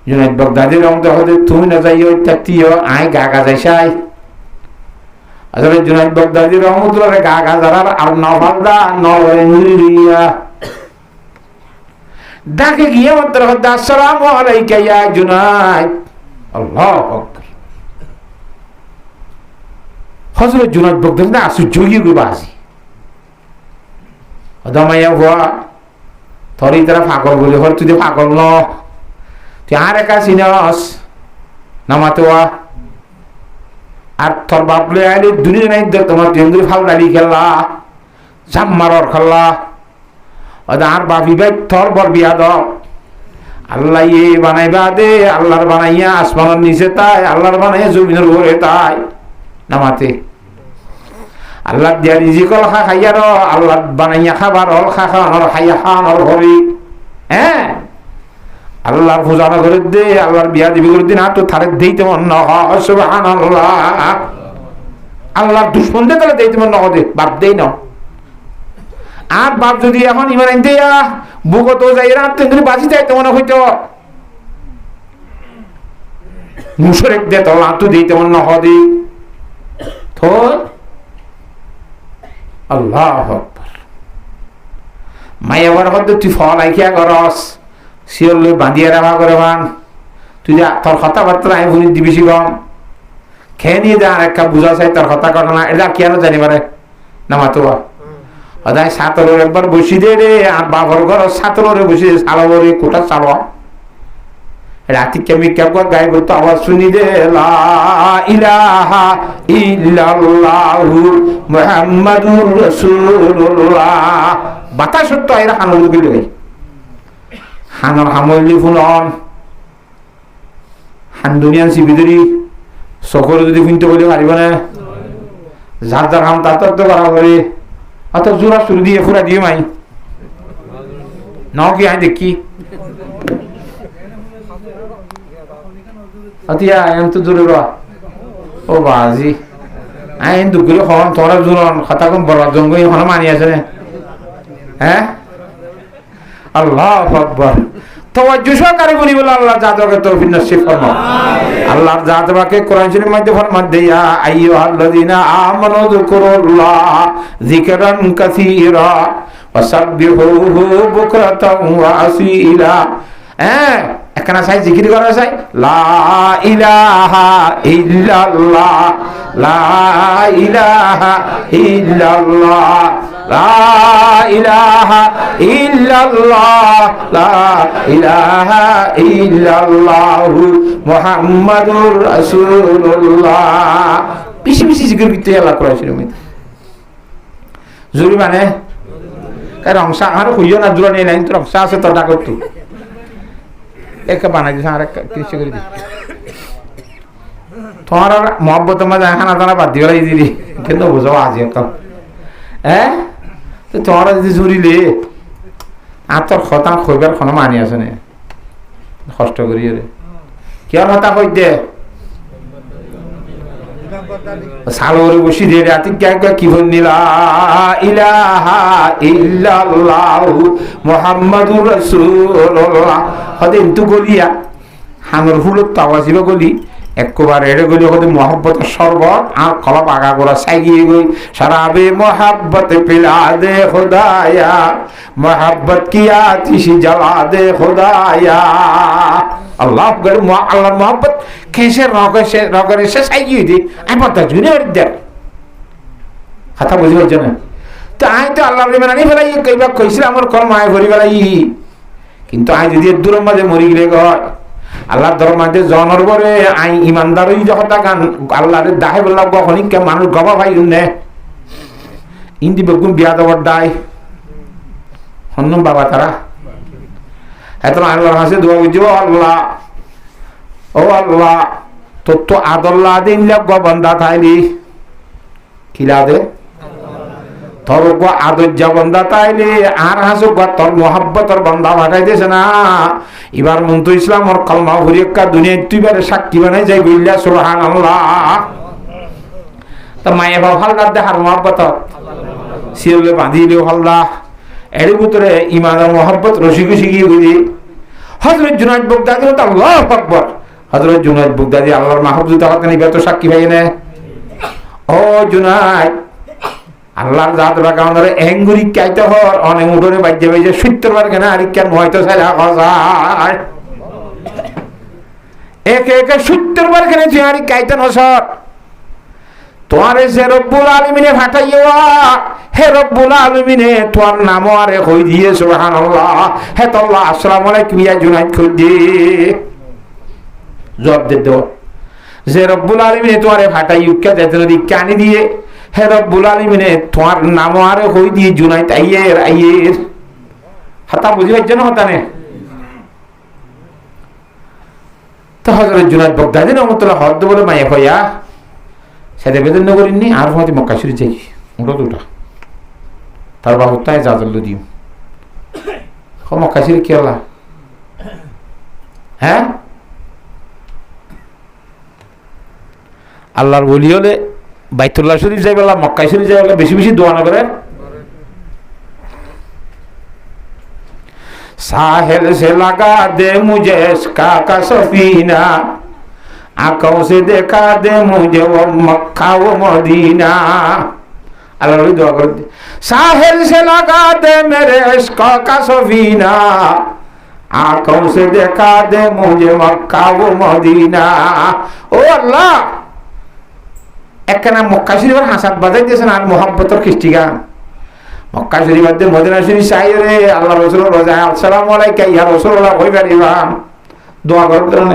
S1: জুনাইদ বাগদাদি রহমতুল্লাহ তুমি না যাই ওই তাতিও আয় গা গা যাইসাই আসলে জুনাইদ বাগদাদি রহমতুল্লাহ গা গা যারার আর নফালদা নরিয়া ডাকে গিয়ে মাত্র আসসালামু আলাইকা ইয়া জুনাইদ আল্লাহু আকবার হযরত জুনাইদ বাগদাদি আসু জগিয়ে গো বাসি অদমাইয়া হওয়া থরি তারা পাগল বলে হর তুই পাগল ন তুই আর একা সিনাস নামাতোয়া আর তোর বাপলে আইলে দুনিয়া নাই তোমার তেন্দুরি ফাল ডালি খেললা জাম্মারর খেললা আর বাপি ভাই তোর বর বিয়া দ আল্লাহ বানাইবা দে আল্লাহর বানাইয়া আসমানের নিচে তাই আল্লাহর বানাইয়া জমিনের উপরে তাই নামাতে আল্লাহ দিয়া রিজিকল খা খাইয়ার আল্লাহ বানাইয়া খাবার হল খা খাওয়ানোর খাইয়া খাওয়ানোর হবি হ্যাঁ আল্লাহর পূজা করে দে আল্লাহর বিয়া দিবি করে দিন আর তো থারে দিতে মন না সুবহানাল্লাহ আল্লাহর দুশ্মন দে তাহলে দিতে মন না দে বাপ দেই না আর বাপ যদি এখন ইমান আনতে বুকো তো যাই রাত তেন্দ্রি বাজি যাইতে মনে হইতো মুশরিক দে তো লাতু দিতে অন্য হদি তো আল্লাহু আকবার মায়াবার হদ তুই ফল আইকিয়া করস সিওর লই বাঁধিয়া রাখা করে বান তুই যা তোর কথাবার্তা আমি বলি দিবিছি কম খেয়ে নিয়ে যা আর একটা বুঝা চাই তোর কথা ঘটনা এটা কেন জানি পারে না মাতুয়া অদায় সাতরের একবার বসি দে রে আর বাবর ঘর সাতরে বসি সালরে কোটা চাল রাতি কেমি কেবল গাইব তো আওয়াজ শুনি দে লা ইলাহা ইল্লাল্লাহু মুহাম্মাদুর রাসূলুল্লাহ বাতাস তো এরা হানুল গিলে হানর হামলি ফুনন হান দুনিয়ার সিবিদরি সকল যদি ফিনতে বলে পারিব না যার যার হাম তার তো করা করে অত জোড়া শুরু দিয়ে ফুরা দিয়ে মাই নাও কি আই দেখি অতিয়া এম তো জোরে রা ও বাজি আই দুগুলো হন তোরা জোরন খাতা কম বড় জঙ্গই হন মানি আছে না হ্যাঁ আল্লাহু আকবার তাওয়াজ্জু সহকারে বলি বলে আল্লাহ জাদুকে তৌফিক নসিব ফরমাও আল্লাহর জাদুকে কোরআন শরীফের মধ্যে ফরমান দেয়া আইয়ুহাল্লাযিনা আমানু যকুরুল্লাহ যিকরান কাসীরা ওয়াসাব্বিহুহু বুকরাতাও ওয়া আসীলা এখানে চাই জিকির করা চাই লা ইলাহা ইল্লাল্লাহ লা ইলাহা ইল্লাল্লাহ লা ইলাহা ইল্লাল্লাহ লা ইলাহা ইল্লাল্লাহ মুহাম্মাদুর রাসূলুল্লাহ বেশি বেশি জিকির করতে আল্লাহ কোরআন শরীফে জরুরি মানে কারণ অংশ আর কইও না জোড়া নেই লাইন তোর অংশ আছে তো ডাক করতে এক বানাই দিছ আর কিছু করে দি তোমার মহব্বত মধ্যে খানা দানা বাদ দিয়ে লাই দিলি কিন্তু বুঝাও আজ কাল তো তোমার যদি জুড়িলে আর তোর খতা খইবার কোনো মানি আছে না কষ্ট করি রে কি আর হতা কই দে সালোরে বসি দে রাতি কি বলনিলা ইলাহা ইল্লাল্লাহ মুহাম্মাদুর রাসূলুল্লাহ হদিন তু গলিয়া হামর হুলত তাওয়াজিব গলি একবার এড়ে গলি হতে মোহাব্বতের শরবত আর কলপ আগা গোড়া সাইগিয়ে গই শরাবে মোহাব্বত পিলা দে খুদায়া মোহাব্বত কি আতিশি জ্বালা দে খুদায়া আল্লাহ গরে আল্লাহর মোহাব্বত খেসে রগরে সে সাইগিয়ে দি আমি তো জুনে দে কথা বুঝি হচ্ছে না তো আই তো আল্লাহর মানে ফেলাই কইবা কইছিল আমার কর্ম আয় ভরি ফেলাই কিন্তু আই যদি দূরের মাঝে মরি গেলে হয় আল্লাহর দরমাতে জনর বরে আই ইমানদারই যখন গান আল্লাহর দাহে বললাম কখনই কে মানুষ গবা ভাই নে ইন্দি বেগুন বিয়া দেওয়ার দায় হন্নম বাবা তারা এত আল্লাহর কাছে দোয়া বুঝবো আল্লাহ ও আল্লাহ তোর তো আদল্লা দিন বন্দা থাইলি খিলা দে তোর আদর্যা বন্দা তাইলে আর হাসু তোর মোহাব্বতর বন্দা ভাটাই দিয়েছে না এবার মন্তু ইসলাম ওর কলমা ভরিকা দুনিয়া তুইবারে সাক্ষী বানাই যাই বললা সুবহানাল্লাহ তা মায়ে বাবা হালদার দেখার মোহাব্বত সিরলে বাঁধিলেও হালদা এর ভিতরে ইমানের মোহাব্বত রসিকে শিখিয়ে বুঝি হযরত জুনায়েদ বাগদাদি আল্লাহু আকবার হযরত জুনায়েদ বাগদাদি আল্লাহর মাহবুব তাআলা এবার তো সাক্ষী ভাই না ও জুনায়েদ আল্লাহর জাত বাগানরে এঙ্গুরি কাইতে হর অনেক উড়রে বাজে বাজে 70 বার কেন আর কেন হয়তো সারা যায় একে একে 70 বার কেন জিয়ারি কাইতে নসর তোমারে যে রব্বুল আলামিনে ফাটাইয়া হে রব্বুল আলামিনে তোমার নাম আরে কই দিয়ে সুবহানাল্লাহ হে তো আল্লাহ আসসালামু আলাইকুম ইয়া জুনাইদ কই দি জবাব দে দাও যে রব্বুল আলামিনে তোমারে ফাটাইয়া দেতে নদী কানি দিয়ে হে রব্বুল আলামিনে তোমার নাম আরে কই দিয়ে জুনাইদ আইয়ের হাতা বুঝিবার জন্য হতা নে তো হযরত জুনাইদ বাগদাদি রহমাতুল্লাহ হদ বলে মায়া কইয়া সেটা বেদন করিনি আর হয়তো মক্কা শরীফ যাই ওটা দুটা তার বাবু তাই জাজল দিও মক্কা শরীফ কি হলা হ্যাঁ আল্লাহর বলি হলে বাইতুল্লাহ শরীফ যাই বললাম মক্কা শরীফ যাই বললাম বেশি বেশি দোয়া না করে साहिल से लगा दे मुझे इसका का सफीना आंखों से देखा दे मुझे वो मक्का वो मदीना अल्लाह दुआ कर दे साहिल से लगा दे मेरे इश्क का सफीना आंखों से देखा दे मुझे मक्का वो मदीना ओ अल्लाह एक ना मक्का शरीफ हासात बजाई दिয়েছেন আর मोहब्बतर किस्ती गान मक्का शरीफ मध्य मदीना शरीफ चाहिए रे अल्लाह रसूल रोजा अस्सलामु आलाइका या रसूलुल्लाह কই পারিবা দোয়া করতেন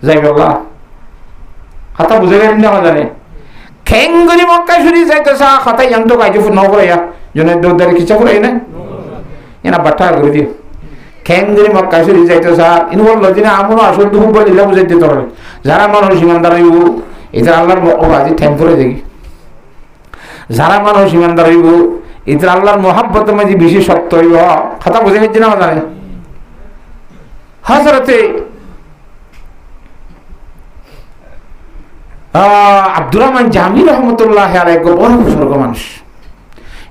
S1: যাই বাবা কথা বুঝে গেলেন না জানে খেঙ্গুরি মক্কা শরীফ যাইতে সা কথা ইয়ান্ত কাইজু ন করে ইয়া জনে দোদারে কিছা করে না এনা বাটা করে দিও খেঙ্গুরি মক্কা শরীফ যাইতে সা ইন বলল দিনা আমনো আসল দুহু বলিলা বুঝাই দিতে পারবে যারা মানুষ ইমানদার হইব এটা আল্লাহর ওয়াজি টেম্পরে দেখি যারা মানুষ ইমানদার হইব এটা আল্লাহর মহব্বতের মাঝে বেশি শক্ত হইব কথা বুঝে গেছি না জানে হযরতে আব্দুর রহমান জামি রহমতুল্লাহ আলাইহি বড় বুজুর্গ মানুষ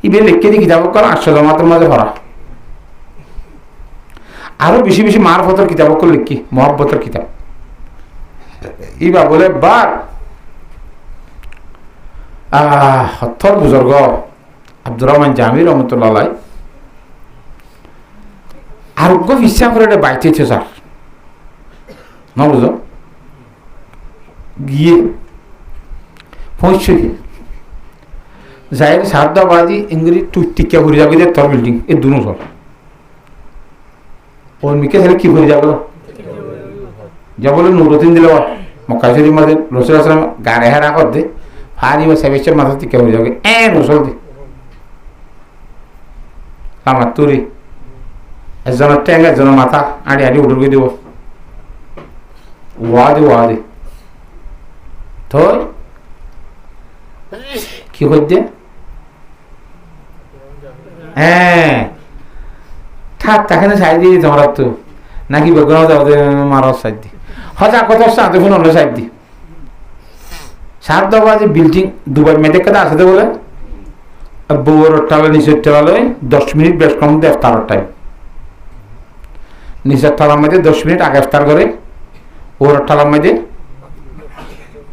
S1: ইবে লিখে দি কিতাব করা 800 জমাতের মাঝে ভরা আরো বেশি বেশি মারফতের কিতাব করে লিখি মহব্বতের কিতাব ইবা বলে বার হত্তর বুজুর্গ আব্দুর রহমান জামি রহমতুল্লাহ আলাইহি আরোগ্য ইচ্ছা করে এটা বাইতেছে স্যার না বুঝো গিয়ে পৌঁছে जाहिर शारदाबादी इंग्री टिक्या घुरी जागे थर बिल्डिंग ये दोनों सर और मिके सारे की घुरी जागो जब बोले नूरुद्दीन दिले मक्का शरीफ में रसूल सल्लम गारे हरा कर दे फारी में सेवेचर माथा टिक्या घुरी जागे ए रसूल दे कामातुरी এজন টেঙ্গ এজন মাথা আড়ি আড়ি উঠে দিব ওয়াদে তো কি হচ্ছে হ্যাঁ ঠাক তাকে সাইড দিয়ে তোমরা তো নাকি বেগুন যাও মারার সাইড দি হজা কত সাথে ফোন অন্য সাইড দি শারদাবাদী বিল্ডিং দুবাই মেয়েদের কথা আছে বলে বউর টালে নিচের টালে 10 মিনিট বেশ কম দেয় ইফতারের টাইম নিচের টালার মধ্যে 10 মিনিট আগে ইফতার করে ওর টালার মধ্যে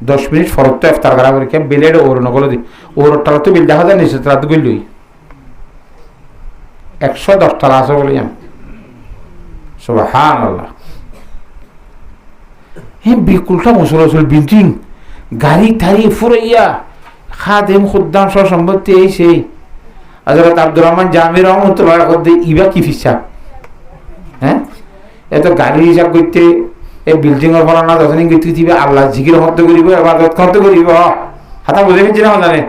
S1: 10 মিনিট ফরক তো ইফতার করা করে কে বিলেড ওর নগলে দি ওর টালা তো বিল দেখা যায় নিচের টালা তো বিল লই 110 টালা আছে বলি আমি সুবহানাল্লাহ হে বিকুলটা মুসলসল বিল্ডিং গাড়ি থারি ফুরাইয়া খাদেম খুদ্দাম সহ সম্পত্তি এই সেই হযরত আব্দুর রহমান জামি রহমাতুল্লাহ করতে ইবা কি ফিসা হ্যাঁ এত গাড়ি হিসাব করতে এই বিল্ডিং এর ফলানা দশনি গিয়ে দিবে আল্লাহ জিকির হতে করিব ইবাদত করতে করিব হাতা বুঝে গেছি না জানে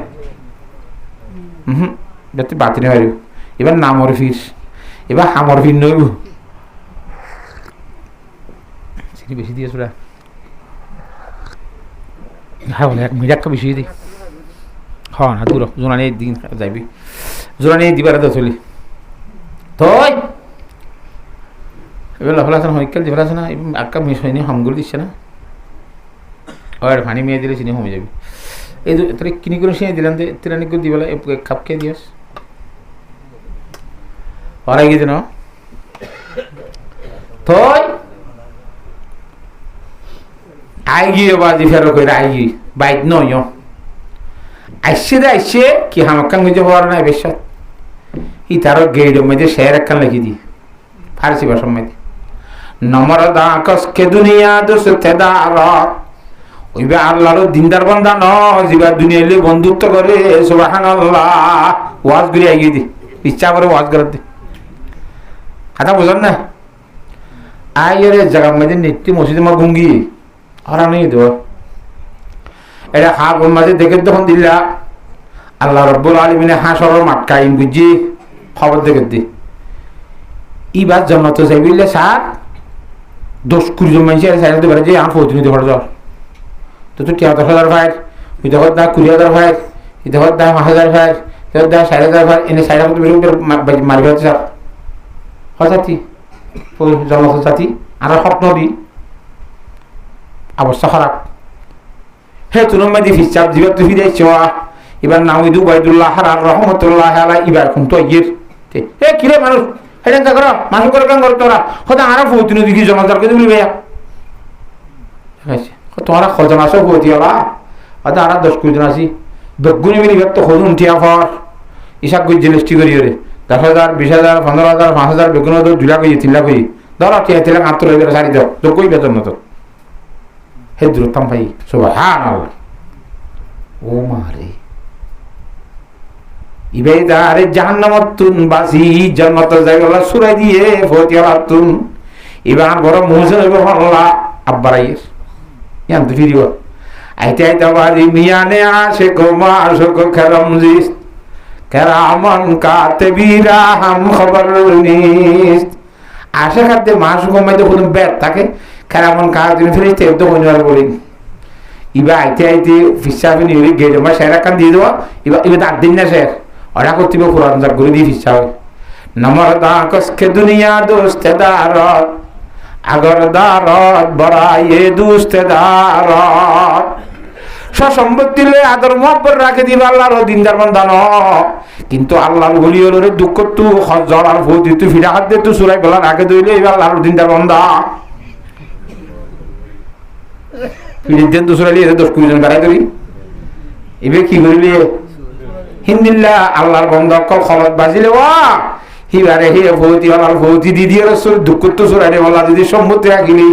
S1: যাতে বাতিল হইব এবার নামর ফিস এবার হামর ফির নইব সিটি বেশি দিয়ে সুরা হ্যাঁ বলে এক মিজাক্কা বেশি দি হ্যাঁ না দূর জোনানি দিন যাইবি জোনানি দিবার তো চলি তোই এবার লাফলাসান হইকাল দিফলাসান আক্কা মিস হয়নি হামগুলো দিচ্ছে না আর পানি মেয়ে দিলে চিনি হয়ে যাবি এই তোর কিনি করে সিনে দিলাম তিরানি করে দিবেলা খাপ খেয়ে দিস হরাই গেছে না তোই আই গিয়ে বাজি ফেরো করে আই গিয়ে বাইক নয় আইসে রে আইসে কি হামাক্কান গেছে হওয়ার নাই বেশ ই তারও গেইডের মধ্যে শেয়ার একখান লিখি দি ফার্সি ভাষার মধ্যে নমরদা কসকে দুনিয়া দুসতে দারত ওইবা আল্লাহর দিনদার বান্দা ন জিবা দুনিয়ালে বন্ধুত্ব করে সুবহানাল্লাহ ওয়াজ করে আইয়ে দি ইচ্ছা করে ওয়াজ করে দি কথা বুঝন না আইরে জায়গা মধ্যে নিত্য মসজিদে মা গুঙ্গি আর নেই তো এটা হাফ মাঝে দেখে তখন দিলা আল্লাহ রব্বুল আলামিন হাসরের মাঠ কায়েম বুঝি খবর দেখে দি ইবার জান্নাত যাইবিলে সাত 10-20 জন মানুষ আর সাইডে বেড়ে যে আম প্রতিনিধি হয়ে যাও তো 10,000 ভাই ওই দেখো দা 20,000 ভাই এই দেখো দা 1000 ভাই দেখো দা 4,000 ভাই এনে সাইডে মধ্যে বেরো মারবে স্যার হঠাৎই ওই জান্নাত জাতি আর স্বপ্ন দি অবস্থা খারাপ হে তুনুম মাদি ফিসাব জিবা তুই ফিরাইছ এবার নাউইদু বাইদুল্লাহ আর রহমাতুল্লাহ আলাইহি ইবার কোন তো ইয়ের হে কিরে মানুষ হেডেন কা করো মানুষ করে কাম করো তোরা খোদা আর প্রতিনিধি কি জমাদার করে দিবি ভাইয়া তোমারা খজন আসো ভৌতিওয়ালা হয়তো আর 10-20 জন আছি বেগুনি মিনি ব্যক্ত খজন উঠিয়া ফর ইসাক কই জিনিসটি করি রে 10,000 20,000 15,000 5,000 বেগুন 2 লাখ 3 লাখ ধর 3 লাখ 8 লাখ সারি দাও তো কই বেতন মতো হে দূরতাম ভাই সুবহানাল্লাহ ও মারে ইবেদারে জাহান্নামাতুন বাসি জান্নাত জায়গা সুরাই দিয়ে ফতিয়ালাতুন ইবার বড় মুহসিন হবে আল্লাহ আব্বারাইর ইয়ান তো ফিরিব আইতে আইতে বাড়ি মিয়ানে আসে গোমা আশক খেরমজিস কেরামান কাতেবিরা হাম খবর নিস আশা খাদ্যে মাস গোমাইতে কোনো ব্যাট থাকে কেরামান কাতেবিন ফিরিতে তো হইনার বলি ইবা আইতে আইতে ফিসাবে নিয়ে গেলে মা সেরা কান দিয়ে দেওয়া ইবা 8 দিন না স্যার ওরা করতে পুরান যা করে দিয়ে ফিসাবে নমর দা কসকে দুনিয়া দোস্তেদারত আগর দারত বড়াইয়ে দোস্তেদারত সম্পত্তি লয়ে আদর মহব্বত রাখে দিবে আল্লাহর দিনদার বান্দা ন কিন্তু আল্লাহর ওলি হলে দুঃখ তু জড়ার ভূতি তুই ফিরা হাত দে তুই সুরাই গলা রাখে দইলে এবার আল্লাহর দিনদার বান্দা ফিরির দিন দুসরা লিয়ে 10-20 জন বেড়াই করি এবার কি করবি হিন্দিল্লা আল্লাহর বান্দা খবর বাজিলে ওয়া হিবারে হে ভৌতি আল্লাহর ভৌতি দিদি রসুল দুঃখ তো সুরাই রে আল্লাহ দিদি সম্পত্তি রাখিলি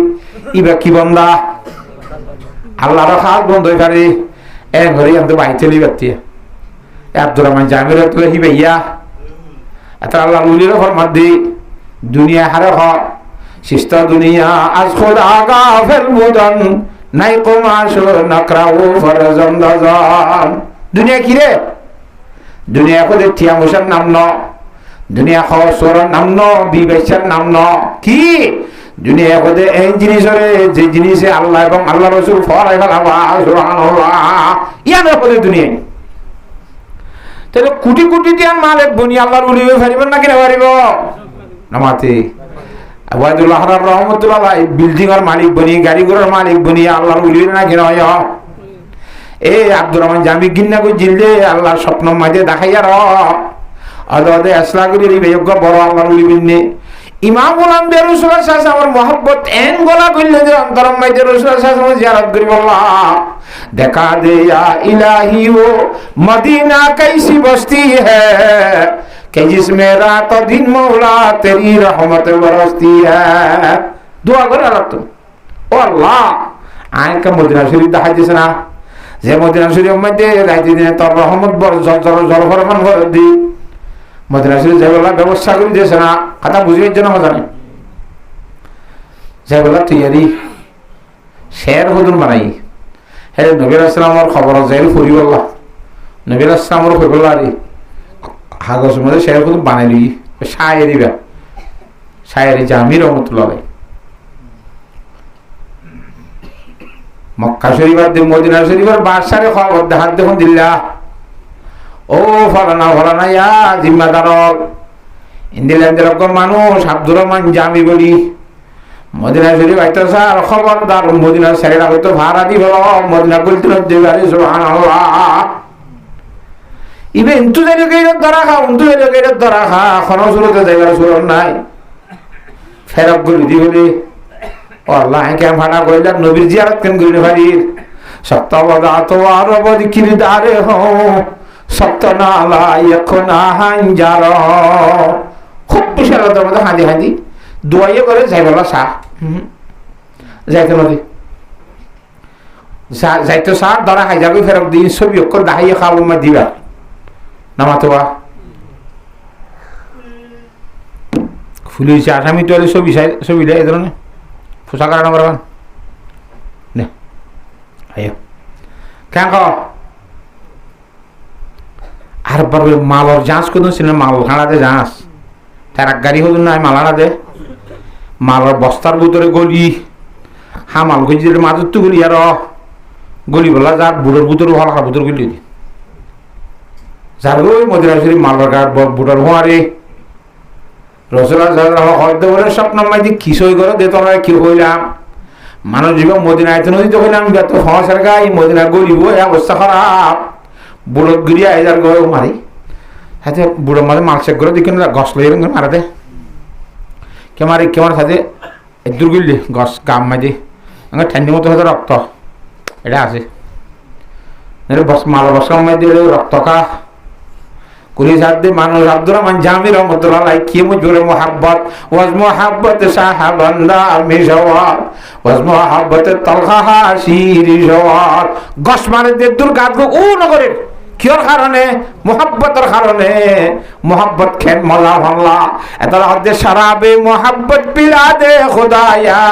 S1: ইবা কি বান্দা আল্লাহর হাত বন্ধ হয়ে পারে এ ঘরে আমি বাই চলি পারতি আব্দুর রহমান জামির তুলে হি ভাইয়া এত আল্লাহ উলির ফরমাত দি দুনিয়া হারে হ শিষ্ট দুনিয়া আজ খোদা গাফেল মুদন নাই কমাস নাকরাউ ফরজন দাজান দুনিয়া কি রে দুনিয়া কোদে টিয়া মুসার নাম ন দুনিয়া খসর নাম ন বিবেচার নাম ন কি দুনিয়া কোদে এই জিনিসরে যে জিনিসে আল্লাহ এবং আল্লাহ রাসূল ফরাই ফেলাবা সুবহানাল্লাহ ইয়ান কোদে দুনিয়া তাহলে কোটি কোটি টিয়া মালিক বনি আল্লাহর ওলি হয়ে পারিবেন না কিনা পারিব নামাতে আবাদুল্লাহ রহমতুল্লাহ বিল্ডিং এর মালিক বনি গাড়ি ঘোড়ার মালিক বনি আল্লাহর ওলি না কিনা হয় এ আব্দুর রহমান জামি গিন্না কই জিললে আল্লাহর স্বপ্ন মাঝে দেখাইয়া র আদাদে আসলা করি বিয়োগ্য বড় আল্লাহর ওলি বিন্নে ইমামুল আম্বিয়া রাসূলুল্লাহ সাল্লাল্লাহু আলাইহি ওয়াসাল্লাম আমার মহব্বত এন গলা কইলে যে অন্তরম মাঝে রাসূলুল্লাহ সাল্লাল্লাহু আলাইহি ওয়াসাল্লাম জিয়ারত করি আল্লাহ দেখা দে ইয়া ইলাহি ও মদিনা कैसी बस्ती है कि जिसमें रात और दिन मौला तेरी रहमत बरसती है दुआ कर আল্লাহ তো ও আল্লাহ আয়কা মদিনা শরীফ দেখাই দিছ না যে মদিনা শরীফের মধ্যে রাইতে দিনে তোর রহমত বর জল ফরমান করে দি মদিনা শরীফ যাইবলা ব্যবস্থা করে দিয়েছে না কথা বুঝিয়ে জন্য মজা নেই যাইবলা তৈরি শের হুদুর বানাই হ্যাঁ নবী আসসালামর খবর যাইল ফুরিবল্লা নবী আসসালামর ফুরিবল্লা রে হাগস মধ্যে শের হুদুর বানাইলি শায়েরি বা শায়েরি জামি রহমতুল্লাহ মক্কা শরীফের দিন মদিনা শরীফের বাদশারে খবর দেখাত দেখুন দিল্লা ও ফলানা ইয়া জিম্মাদার ইন্দিল্যান্ড এরকম মানুষ আব্দুর রহমান জামি বলি মদিনা শরীফ আইতো স্যার খবরদার মদিনা ছেড়ে হয়তো ভাড়া দিব মদিনা বলতে দেবারে সুবহানাল্লাহ ইবে ইন্তু জানি গেইরত ধরা খা উন্তু জানি গেইরত ধরা খা খনো শুরুতে যাইবার সুর নাই ফেরক গলি দি বলি ও আল্লাহ কে ভাড়া কইলাম নবীর জিয়ারত কেন করিলে ভারির সপ্তাহবাদা তো আর বদি কিরদারে হো সপ্তনালা ইয়খনা হাঞ্জার খুব বিশাল মধ্যে হাঁদি হাঁদি দোয়াইয়ে করে যাইবলা সাহ যাইতে নদী যাইতো সার ধরা খাই যাবে ফেরক দিন ছবি অক্ষর দাহাইয়ে খাবো মা দিবা নামাতোয়া ফুলিছে আসামি তো ছবি ছবি দেয় এই ধরনের পোশাক আর নাম্বার ওয়ান নে আইও কেন খাও আর বারবে মালর যাঁচ করুন সিনে মাল হাঁড়াতে যাঁচ তার এক গাড়ি হল না মাল হাঁড়াতে মালর বস্তার ভিতরে গলি হামাল গজি মাদুর তো গলি আর গলি বলা যার বুড়োর ভিতরে হলা ভিতর গলি যার ওই মদিনা শরীফ মালর গাড় বুড়োর হোয়ারে রসুল্লাহ হয়তো বলে স্বপ্ন মাইদি খিসই করে দে তোমরা কি হইলাম মানুষ জীবন মদিনা আয়তে নদীতে হইলাম যত হসার গাই মদিনা গরিব অবস্থা খারাপ বুড়ো গিরিয়া এজার গো মারি হাতে বুড়ো মাঝে মালসেক করে দেখুন গছ লই মারাতে কেমারি কেমার সাথে দূর গিলি গছ গাম মাঝে ঠান্ডি মতো হয়তো রক্ত এটা আছে মালা বসার মধ্যে রক্ত খা কুলি সাদ্দে মানুষ আব্দুর রহমান জামি রহমতুল্লাহ কি মুজুরে মোহাব্বত ওয়াজ মোহাব্বত সাহাবান্দা মিশওয়াত ওয়াজ মোহাব্বত তলখাহা শিরি জওয়াত গস মানে দে দুর্গাত ও নগরের কিয়র কারণে মোহাব্বতের কারণে মোহাব্বত খেন মলা ভাল্লা এত হদ্দে শরাবে মোহাব্বত পিলা দে খুদায়া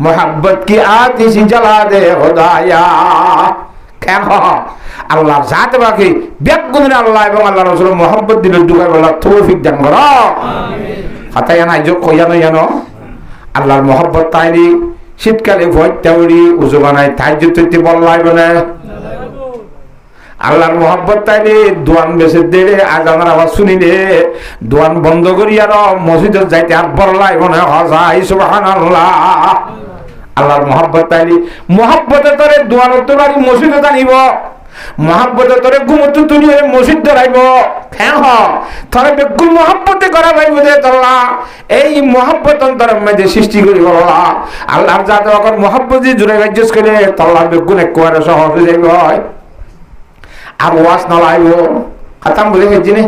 S1: মোহাব্বত কি আতিশি জ্বালা দে খুদায়া কেন আল্লাহর জাত বাকি বেগুনের আল্লাহ এবং আল্লাহ রাসূলের মোহাব্বত দিলে দুগার বলা তৌফিক দান করো হাতায় না যোগ কইয়ানো জানো আল্লাহর মোহাব্বত তাইলি শীতকালে ভয়টাউরি উজু বানায় তাহাজ্জুদ করতে বললাইবে না আল্লাহর মোহাব্বত তাইলে দোয়ান বেসে দিলে আজানের আওয়াজ শুনিলে দোয়ান বন্ধ করি আর মসজিদে যাইতে আর বললাইবে না হজাই সুবহানাল্লাহ আল্লাহর মোহাব্বত তাইলি মোহাব্বতে তোরে দোয়ান তোলারি মসজিদে জানিব মোহাব্বতে তোরে ঘুমত তুলি মসজিদ ধরাইব হ্যাঁ তোরে বেকুল মোহাব্বতে করা ভাইব দে তোলা এই মোহাব্বত অন্তরের মধ্যে সৃষ্টি করিব আল্লাহর জাত ওকর মোহাব্বত জুড়ে গাজ্জস করে তোলা বেকুল একবারে সহজ হয়ে যাইব আর ওয়াজ না লাইব খতম বলে গেছি না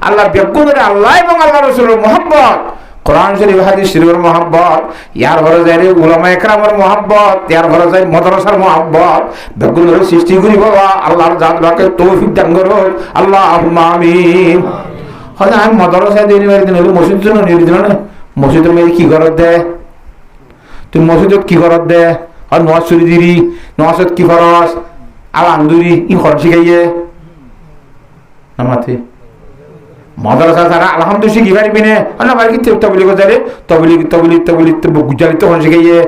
S1: আল্লাহ বেকুনের আল্লাহ এবং আল্লাহ রাসূলের মোহাব্বত কোরআন শরীফ হাদিস শরীফের মোহাব্বত ইয়ার ঘরে যায় রে উলামা একরামের মোহাব্বত ইয়ার ঘরে যায় মাদ্রাসার মোহাব্বত বেগুনের সৃষ্টি করি বাবা আল্লাহর জাত বাকে তৌফিক দান করো আল্লাহুম্মা আমিন হযা আমি মাদ্রাসায় দিন মেরে দিন মসজিদ জন্য নিয়ে দিন না মসজিদের মেয়ে কি করত দে তুই মসজিদত কি করত দে আর নওয়াজ শরীফ দিরি নওয়াজত কি ফরজ আর আন্দুরি ই খরচ শিখাইয়ে নামাতে মাদ্রাসা সারা আলহামদুলিল্লাহ শিখি পারবি না না পারি কি তবলিগ করে তবলিগ গুজারি তো শিখাইয়ে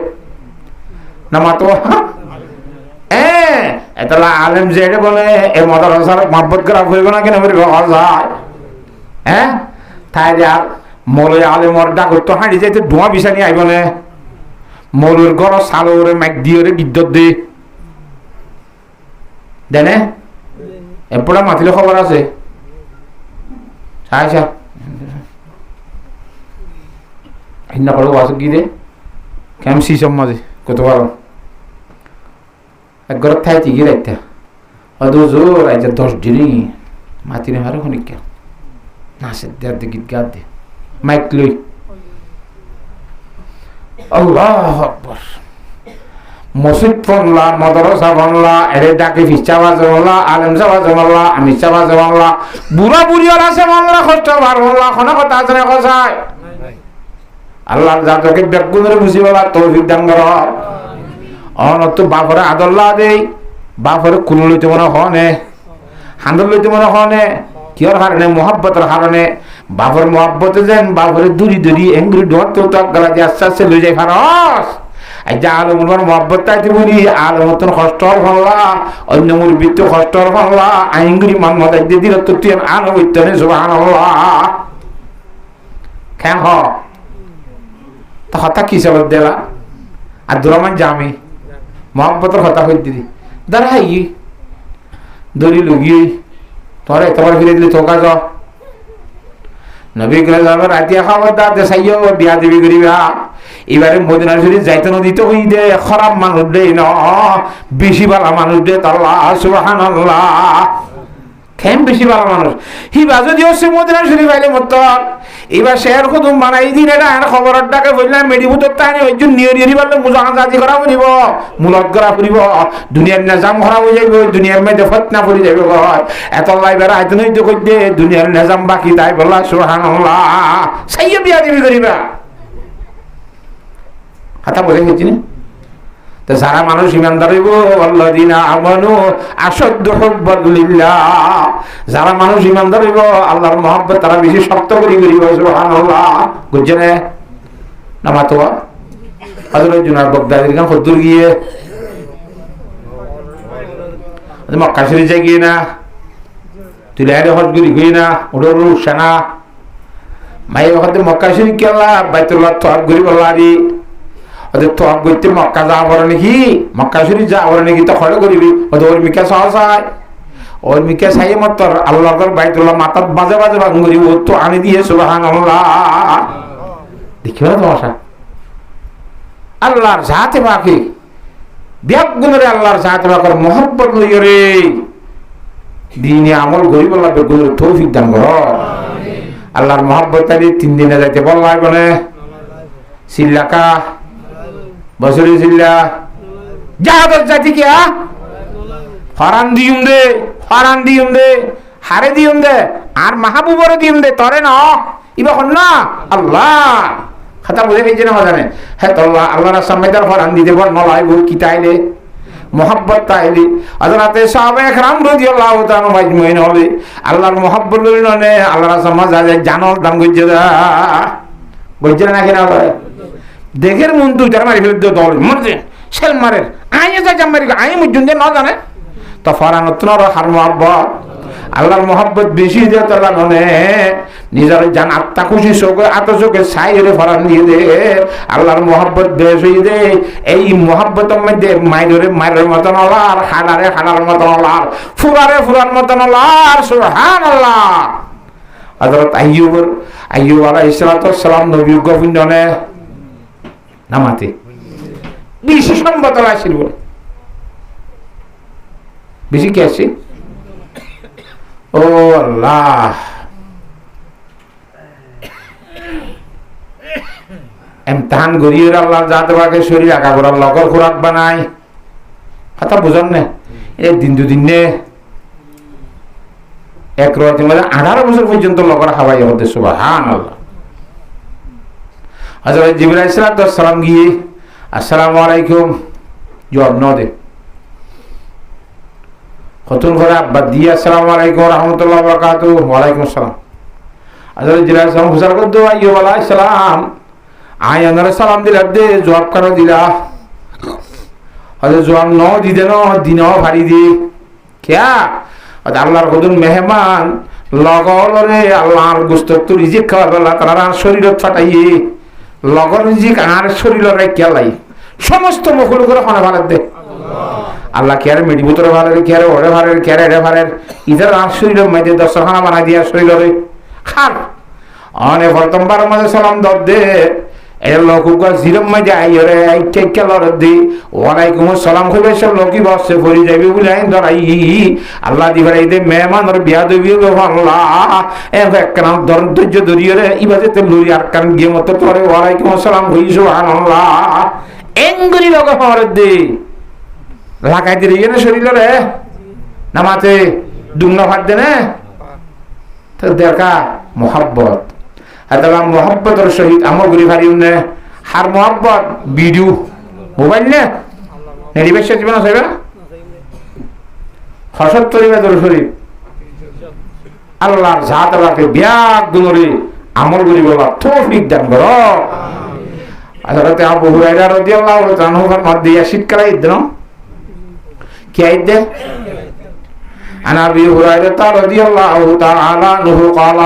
S1: নামাতো এতলা আলেম যে বলে এই মাদ্রাসার মহব্বত করা হইব না কেন বলবে হ্যাঁ তাই আর মৌলই আলেমর ডাক তো হাঁড়ি যাইতে ধোঁয়া বিছানি আইব না মৌলের ঘর সালোরে ম্যাক দিয়ে বিদ্যুৎ দে দেনে এপড়া মাতিলে খবর আছে আচ্ছা হিন্না করে ওয়াজ কি দে কেমন সিসম মাঝে কত ভালো এক ঘর থাই ঠিকই রাখতে অদু জোর আইজা 10 দিনই মাতিরে হারে খনিক না সে দে গীত গাত দে মাইক লই আল্লাহু আকবার মসজিদ ফনলা মাদ্রাসা ফনলা এরে ডাকে ফিচাবা জমলা আলেম সাবা জমলা আমি সাবা জমলা বুড়া বুড়ি ওরা সে মামলা কষ্ট বার হলা কোন কথা আছে না কথায় আল্লাহর জাতকে বেগুনের মুসিবলা তৌফিক দান করো অনত বাপরে আদল্লা দেই বাপরে কুল লইতে মনে হনে হান্দল লইতে মনে হনে কিয়র কারণে মোহাব্বতের কারণে বাপর মোহাব্বতে যেন বাপরে দূরি দূরি এঙ্গুরি ডট তো গলা দিয়ে আস্তে আস্তে লই যাই ফারস আইজা আলমুর মোহাব্বত তাইতে বলি আলমতন কষ্টর ফললা অন্য মুরবিত কষ্টর ফললা আইঙ্গুরি মোহাম্মদ আইতে দিল তো তুই আলো বইতনে সুবহানাল্লাহ কেন তা কথা কি সব দেলা আব্দুর রহমান জামি মোহাব্বতের কথা কই দিদি দাঁড়াই দড়ি লুগিয়ে তোরে তোমার ফিরে দিলে তোকা যা নবী করে যাবে রাতিয়া খাবার দাঁতে সাইও বিয়া দিবি করিবা এবারে মদিনা শরীফ যাইতে নদীতে হই দে খারাপ মানুষ দে ন বেশি ভালো মানুষ দে আল্লাহ সুবহানাল্লাহ কেম বেশি ভালো মানুষ হিবা যদি হচ্ছে মদিনা শরীফ আইলে মত এবার শেয়ার খুদুম বানাই দিন এটা আর খবরের ডাকে বললাম মেডিপুতর তাই ওই জন্য নিয়ে নিয়ে পারলে মুজাহাজাতি করা ফুরিব মুলত করা ফুরিব দুনিয়ার নিজাম খারাপ হয়ে যাইব দুনিয়ার মধ্যে ফতনা পড়ে যাইব এত লাইবার আইতে নইতে কই দে দুনিয়ার নিজাম বাকি তাই বললা সুবহানাল্লাহ সাইয়ে বিয়া দিবি করিবা কথা বলে গেছি না তো যারা মানুষ ইমানদার হইব আল্লাযিনা আমানু আশাদ্দু হুব্বান লিল্লাহ যারা মানুষ ইমানদার হইব আল্লাহর মহব্বত তারা বেশি শক্ত করে করিব সুবহানাল্লাহ বুঝছেন না মাতোয়া হযরত জুনায়দ বাগদাদির গান কদ্দুর গিয়ে মক্কা শরীফ যাই গিয়ে না তুই লাইরে হজ করি গিয়ে না ওডর সেনা মাই ওখানে মক্কা শরীফ কেলা বাইতুল্লাহ তওয়াব করি বললারি ওদের তওয়াব করতে মক্কা যাওয়ার নাকি মক্কা শরীফ যাওয়ার নাকি তো খড় করিবি ওদের ওর মিকা সহজ হয় ওর মিকা সাই মত আল্লাহর বাইতুল্লাহ মাথাত বাজে বাজে ভাঙ করি ও তো আনি দিয়ে সুবহানাল্লাহ দেখিও তো আশা আল্লাহর জাতে বাকি ব্যাগ গুণরে আল্লাহর সাথে বাকর মোহাব্বত লইয় রে দিনে আমল গরিব আল্লাহ বেগুনের তৌফিক দান কর। আল্লাহর মোহাব্বত তারি 3 দিনে যাইতে বল লাগবে সিল্লাকা বছরে সিল্লা জাহাজ জাতি কি ফরান দিউম দে হারে দিউম দে আর মাহবুবরে দিউম দে তরে না ইবা হন না আল্লাহ খাতা বুঝে গেছে না জানে হ্যাঁ তো আল্লাহর সামনে ফরান দিতে বল নলাই বল কি তাইলে মোহাব্বত তাইলি হযরতে সাহাবা একরাম রাদিয়াল্লাহু তাআলা মাজমুইন হলে আল্লাহর মোহাব্বত লইল নে আল্লাহর সামনে যা যায় জানল দাম গজ্জে না কেন দেখের মন তুই তার মারি ফেলে দল মরছে সেল মারে আইনে যা জামারি আই মুজুন দে না জানে তো ফরান উত্তর হার মোহাব্বত আল্লাহর মোহাব্বত বেশি দিয়ে তালা ননে নিজের জান আত্মা খুশি চোখে আত চোখে ছাইরে ফরান দিয়ে দে আল্লাহর মোহাব্বত বেশি দে এই মোহাব্বতের মধ্যে মায়ের মতন হলার হাড়ার মতন হলার ফুরার মতন হলার সুবহানাল্লাহ। হযরত আইয়ুব আলাইহিস সালাম নবী গোবিন্দনে নামাতে বিশেষ সম্মত আসিল বলে বেশি কি আছে ও আল্লাহ এমতাহান গরিয়ের আল্লাহ যাতে বাকে শরীর আঁকা করার লগর খোরাক বানাই কথা বুঝন না এই দিন দুদিন নে এক রাতে মানে 18 বছর পর্যন্ত লগর খাওয়াই হতে সুবহানাল্লাহ। হযরত জিবরাইল আলাইহিস সালাম গিয়ে আসসালামু আলাইকুম জবাব ন দে কতন করে আব্বা দিয়ে আসসালামু আলাইকুম রাহমাতুল্লাহি ওয়া বারাকাতুহু ওয়া আলাইকুম আসসালাম। হযরত জিবরাইল সালাম হুসার কর দো আইয়ুব আলাইহিস সালাম আয়ানার সালাম দিলা দে জবাব করে দিলা হযরত জবাব ন দিদে ন দিন ভারি দি কিয়া আল্লাহর কদুন মেহমান লগরে আল্লাহর গোশত তো রিজিক খাওয়াবে আল্লাহ তাআলা শরীরত ফাটাইয়ে লগর রিজিক আর শরীরে কেলাই সমস্ত মখলুকের খানা ভালো দে আল্লাহ কেয়ারে মেডি বুতরে ভালো কেয়ারে ওরে ভালো কেয়ারে এড়ে ভালো ইধার আর শরীরের মধ্যে দশখানা বানাই দিয়া শরীরে খার অনে প্রথমবার মাঝে সালাম দর দে এর লোকুকা জিরম মধ্যে আইরে আইকে লর দি ওয়ালাইকুম আসসালাম কইবে সব লোকি বসে পড়ি যাবে বলে আইন ধরাই আল্লাহ দিবারে দে মেহমানের বিয়া দেবি গো আল্লাহ একখানা ধৈর্য ধরিয়ে রে ইবাদতে লুরি আর কান গিয়ে মতো পরে ওয়ালাইকুম আসসালাম কই সুবহানাল্লাহ এঙ্গুরি লোক হর দে লাগাই দিয়ে না শরীরে নামাতে দুমনা ভাত দে না তো দেখা মোহাব্বত আদালা মোহাব্বতের সহিত আমল করি পারি না হার মোহাব্বত ভিডিও মোবাইল নে নির্বেশ জীবন আছে না ৭৭ বেদর শরীফ আল্লাহর জাত আল্লাহকে ব্যাগ গুণরে আমল করি বলা তৌফিক দান করো। হযরত আবু হুরায়রা রাদিয়াল্লাহু আনহু মধ্যে শীতকালে ঈদ না কি ঈদ আন আবি হুরায়রা রাদিয়াল্লাহু তাআলা আনহু قال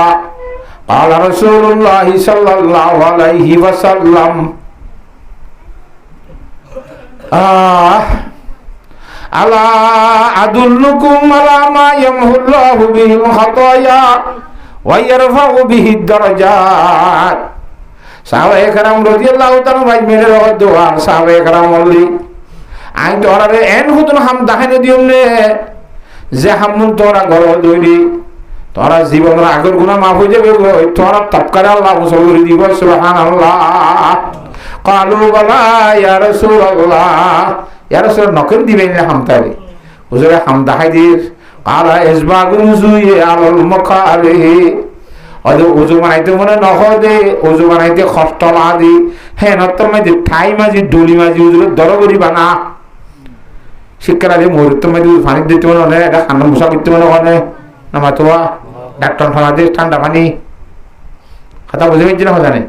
S1: قال رسول الله صلى الله عليه وسلم ألا أدلكم على ما يمحو الله به الخطايا ويرفع به الدرجات সাহাবায়ে কেরাম রাদিয়াল্লাহু তাআলা মাজমেরের দোয়া সাহাবায়ে কেরাম বললি আই তোরারে এন হুতুন হাম দাহানে দিউনে যে হামুন তোরা গর দইলি তোরা জীবনের আগের গুনাহ মাফ হয়ে যাবে তোরা তপকারে আল্লাহ মুসলমান দিব সুবহানাল্লাহ। ক্বালু বালা ইয়া রাসূলুল্লাহ ইয়া রাসূল নকল দিবেন না হামতারে হুজুরে হাম দাহাই দির ক্বালা ইসবাগুন জুই আলাল মাকারিহি ওদো ওযু বানাইতে মনে নহদে ওযু বানাইতে কষ্ট লাগি হে নতর মধ্যে ঠাই মাঝি ডলি মাঝি হুজুর দরগরি বানা শিক্ষারা যে মুহূর্ত মধ্যে পানি দিতে মনে এটা খান্না মুসা করতে মনে নামাতোয়া ডাক্তার খানাতে ঠান্ডা পানি কথা বুঝে গেছি না জানে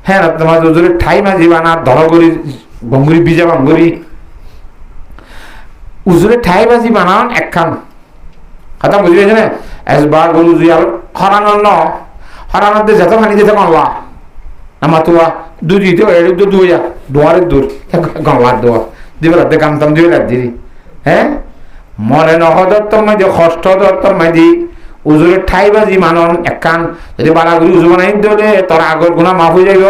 S1: হ্যাঁ তোমার হুজুরে ঠাই মাঝি বানা দরগরি বঙ্গুরি বিজা বঙ্গুরি হুজুরে ঠাই মাঝি বানান একখান কথা বুঝে গেছে না এসবার গরু জুয়াল হরানোর ন হরানোর দিয়ে যেতে পানি দিতে বাংলা নামাতোয়া দুধ দিতে এর তো দুয়া দোয়ারের দূর গঙ্গার দোয়া দিবে রাতে কামতাম দিবে রাত দিদি হ্যাঁ মনে নহদত্তর মাঝে কষ্ট দত্তর মাঝে উজুরের ঠাই বাজি মানন একখান যদি বালাগুড়ি উজু বানাই দিলে তোর আগর গুণা মাফ হয়ে যাইব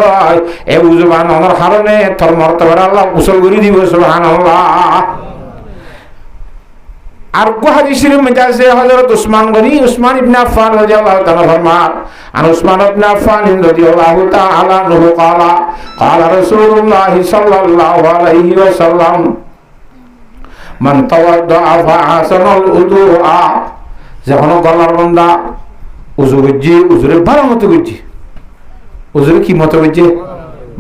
S1: এই উজু বানানোর কারণে তোর মর্তবার আল্লাহ উসল করে দিব সুবহানাল্লাহ। আর কো হাদিসের মধ্যে আছে হযরত উসমান ইবনে আফফান রাদিয়াল্লাহু তাআলা ফরমান আর উসমান ইবনে আফফান রাদিয়াল্লাহু তাআলা আনহু ক্বালা রাসূলুল্লাহ সাল্লাল্লাহু আলাইহি ওয়াসাল্লাম মান তাওয়াদ্দা ফা আহসানাল উদুআ, যখন গলার বান্দা উজু করছে উজুরে ভালো মতো করছে, উজুরে কি মতো করছে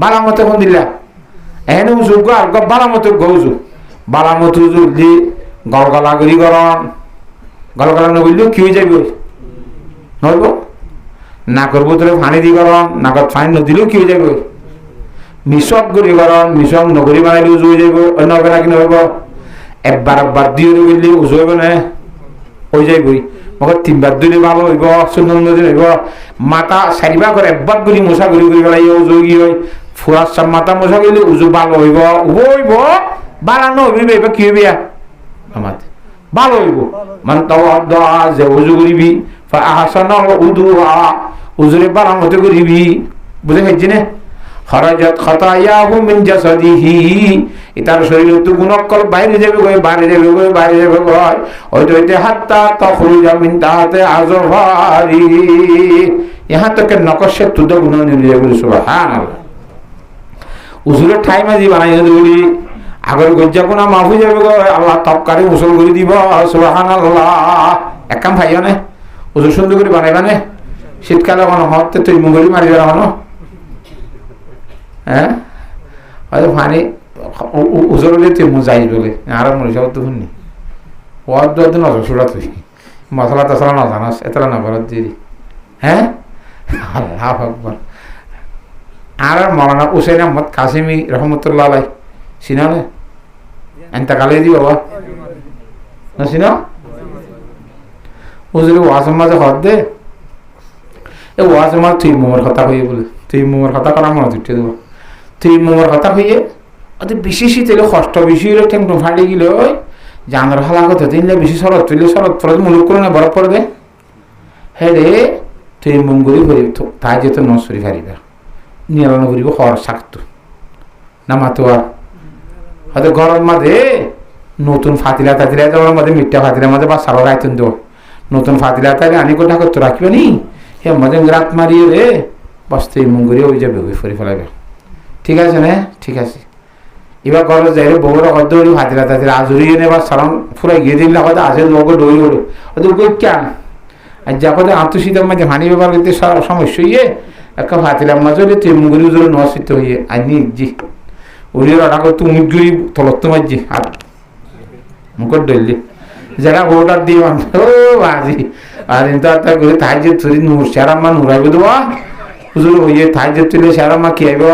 S1: ভালো মতো কোন দিলা এখানে উজু আর ভালো মতো গৌজু ভালো মতো উজু দি গলগলা করি গরম গলগলা নগরলেও কি হয়ে যাবে নইব নাকর বোতলে পানি দি গরম নাকত পানি নদিলেও কি হয়ে যাবে, মিশক করি গরম মিশক নগরী বানাইলে উজু হয়ে যাবে অন্য হবে না কি নহব, একবার দিয়ে গেলে উজু হবে না হয়ে যাইবই, মগর তিনবার দিলে ভালো হইব সুন্দর নদী হইব, মাথা চারিবার করে একবার করি মশা ঘুরি ঘুরি পেলাই উজু কি হয় ফুরার সব মাথা মশা গেলে উজু ভালো হইব হইব বাড়ানো হইব এবার কি হইবে আমার ভালো হইব মানে তাওয়াদ্দা যে উজু করিবি ফা আহসানাল উদুআ উজুরে বারামতে করিবি বুঝে গেছি না খরাজাত খাতায়াহু মিন জাসাদিহি ইতার শরীরে তো গুণকল বাইরে যাবে হয়তো হাত্তা তখরুজা মিন তাহাতে আযফারি ইহা তক নকশে তুদ গুণ নিয়ে যাবে সুবহানাল্লাহ। উজুরে ঠাই মাঝি বানাই দিবি আগর গজ্জা গুনাহ মাফ হয়ে যাবে আল্লাহ তবকারে উসুল করে দিব সুবহানাল্লাহ। এক কাম ভাইও না উজু সুন্দর করে বানাইবা না শীতকালে কোনো হতে তুই মুগলি মারিবে না হ্যাঁ হয়তো পানি উজরলে তুই যাই বলে আর মরিস তো শুনি ওয়ার দু নজর সুরা তুই মশলা টসলা না জানাস এতটা না ঘর দিয়ে হ্যাঁ আল্লাহ আকবার। আর মৌলানা হুসেইন আহমদ কাসিমি রহমতুল্লাহ আলাই চিনা নে এনতা কালে দি বাবা না চিনা হুজুরে ওয়াজের মাঝে হদ দে এই ওয়াজের মাঝে তুই মোমর কথা হইয়ে বলে তুই মোমর কথা করা মনে উঠে দেবো তুই মোমর কথা হইয়ে অতি বেশি শীতেলে কষ্ট বেশি হলে ঠেং ফাটি গেলে ওই জানার হালাকত দিলে বেশি শরৎ তুলে শরৎ পরে মুলুক করে না বরফ পড়ে দে হে রে তুই মঙ্গলি ভরি তাই যেত নসরি ফারিবা নিরানো করিব হর শাক্ত না মাতোয়া হয়তো গরম মাঝে নতুন ফাতিলা তাতিলা যাওয়ার মাঝে মিঠা ফাতিলার মাঝে বা সারা রাইতুন দেব নতুন ফাতিলা তাইলে আনি কোটা করতে রাখবে নি হে মাঝে রাত মারিয়ে রে বসতে মঙ্গলি ওই যাবে ওই ফরি ফেলাবে ঠিক আছে না ঠিক আছে। এবার ঘরে যাই রে বউরা হয়তো ফাতিলা তাতিলা আজুরি এনে বা সালাম ফুরাই গিয়ে দিলে হয়তো আজের লোক দৌড়ি ওড়ে হয়তো ওই কেন আর যা কথা আত্মশীতের মাঝে হানি ব্যবহার করতে সমস্যা হইয়ে একটা ফাতিলার মাঝে হলে তুই মুগুরি উজুরে নসিত হইয়ে আইনি জি উড়িয়ে রাখা করতে মুগুরি তলত্ত মাঝি আর মুখর ডললি যারা ভোটার দিয়ে ও বাজি আর কিন্তু একটা করে তাই যে তুই নূর সেরাম্মা নুরাইবে দেওয়া হুজুর হইয়ে তাই যে তুলে সেরাম্মা কি আইব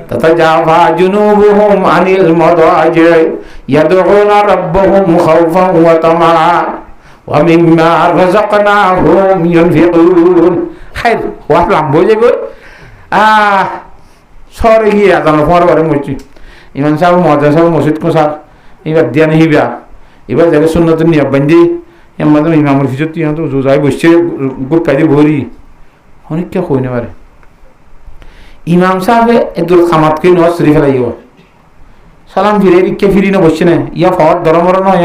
S1: تتجافى جنوبهم عن المضاجع يدعون ربهم خوفا وطمعا ومما رزقناهم ينفقون خير وافلام بوجه بو সরে গিয়ে আদানো পরে মসজিদ ইমান সাহেব মাদ্রাসা মসজিদ কো স্যার এবার দিয়া নেই বিয়া এবার যাবে সুন্নত নিয়ম বান্ধি এমন ইমামের কিছু তুই তো যাই বসছে গোটাই দিয়ে ভরি অনেক কে কই না পারে ইমাম সাহেব একদল খামাত কে নজ শরীফ লাইও সালাম ফিরে কে ফিরি না বসছে না ইয়া ফওয়াত দরমর নয়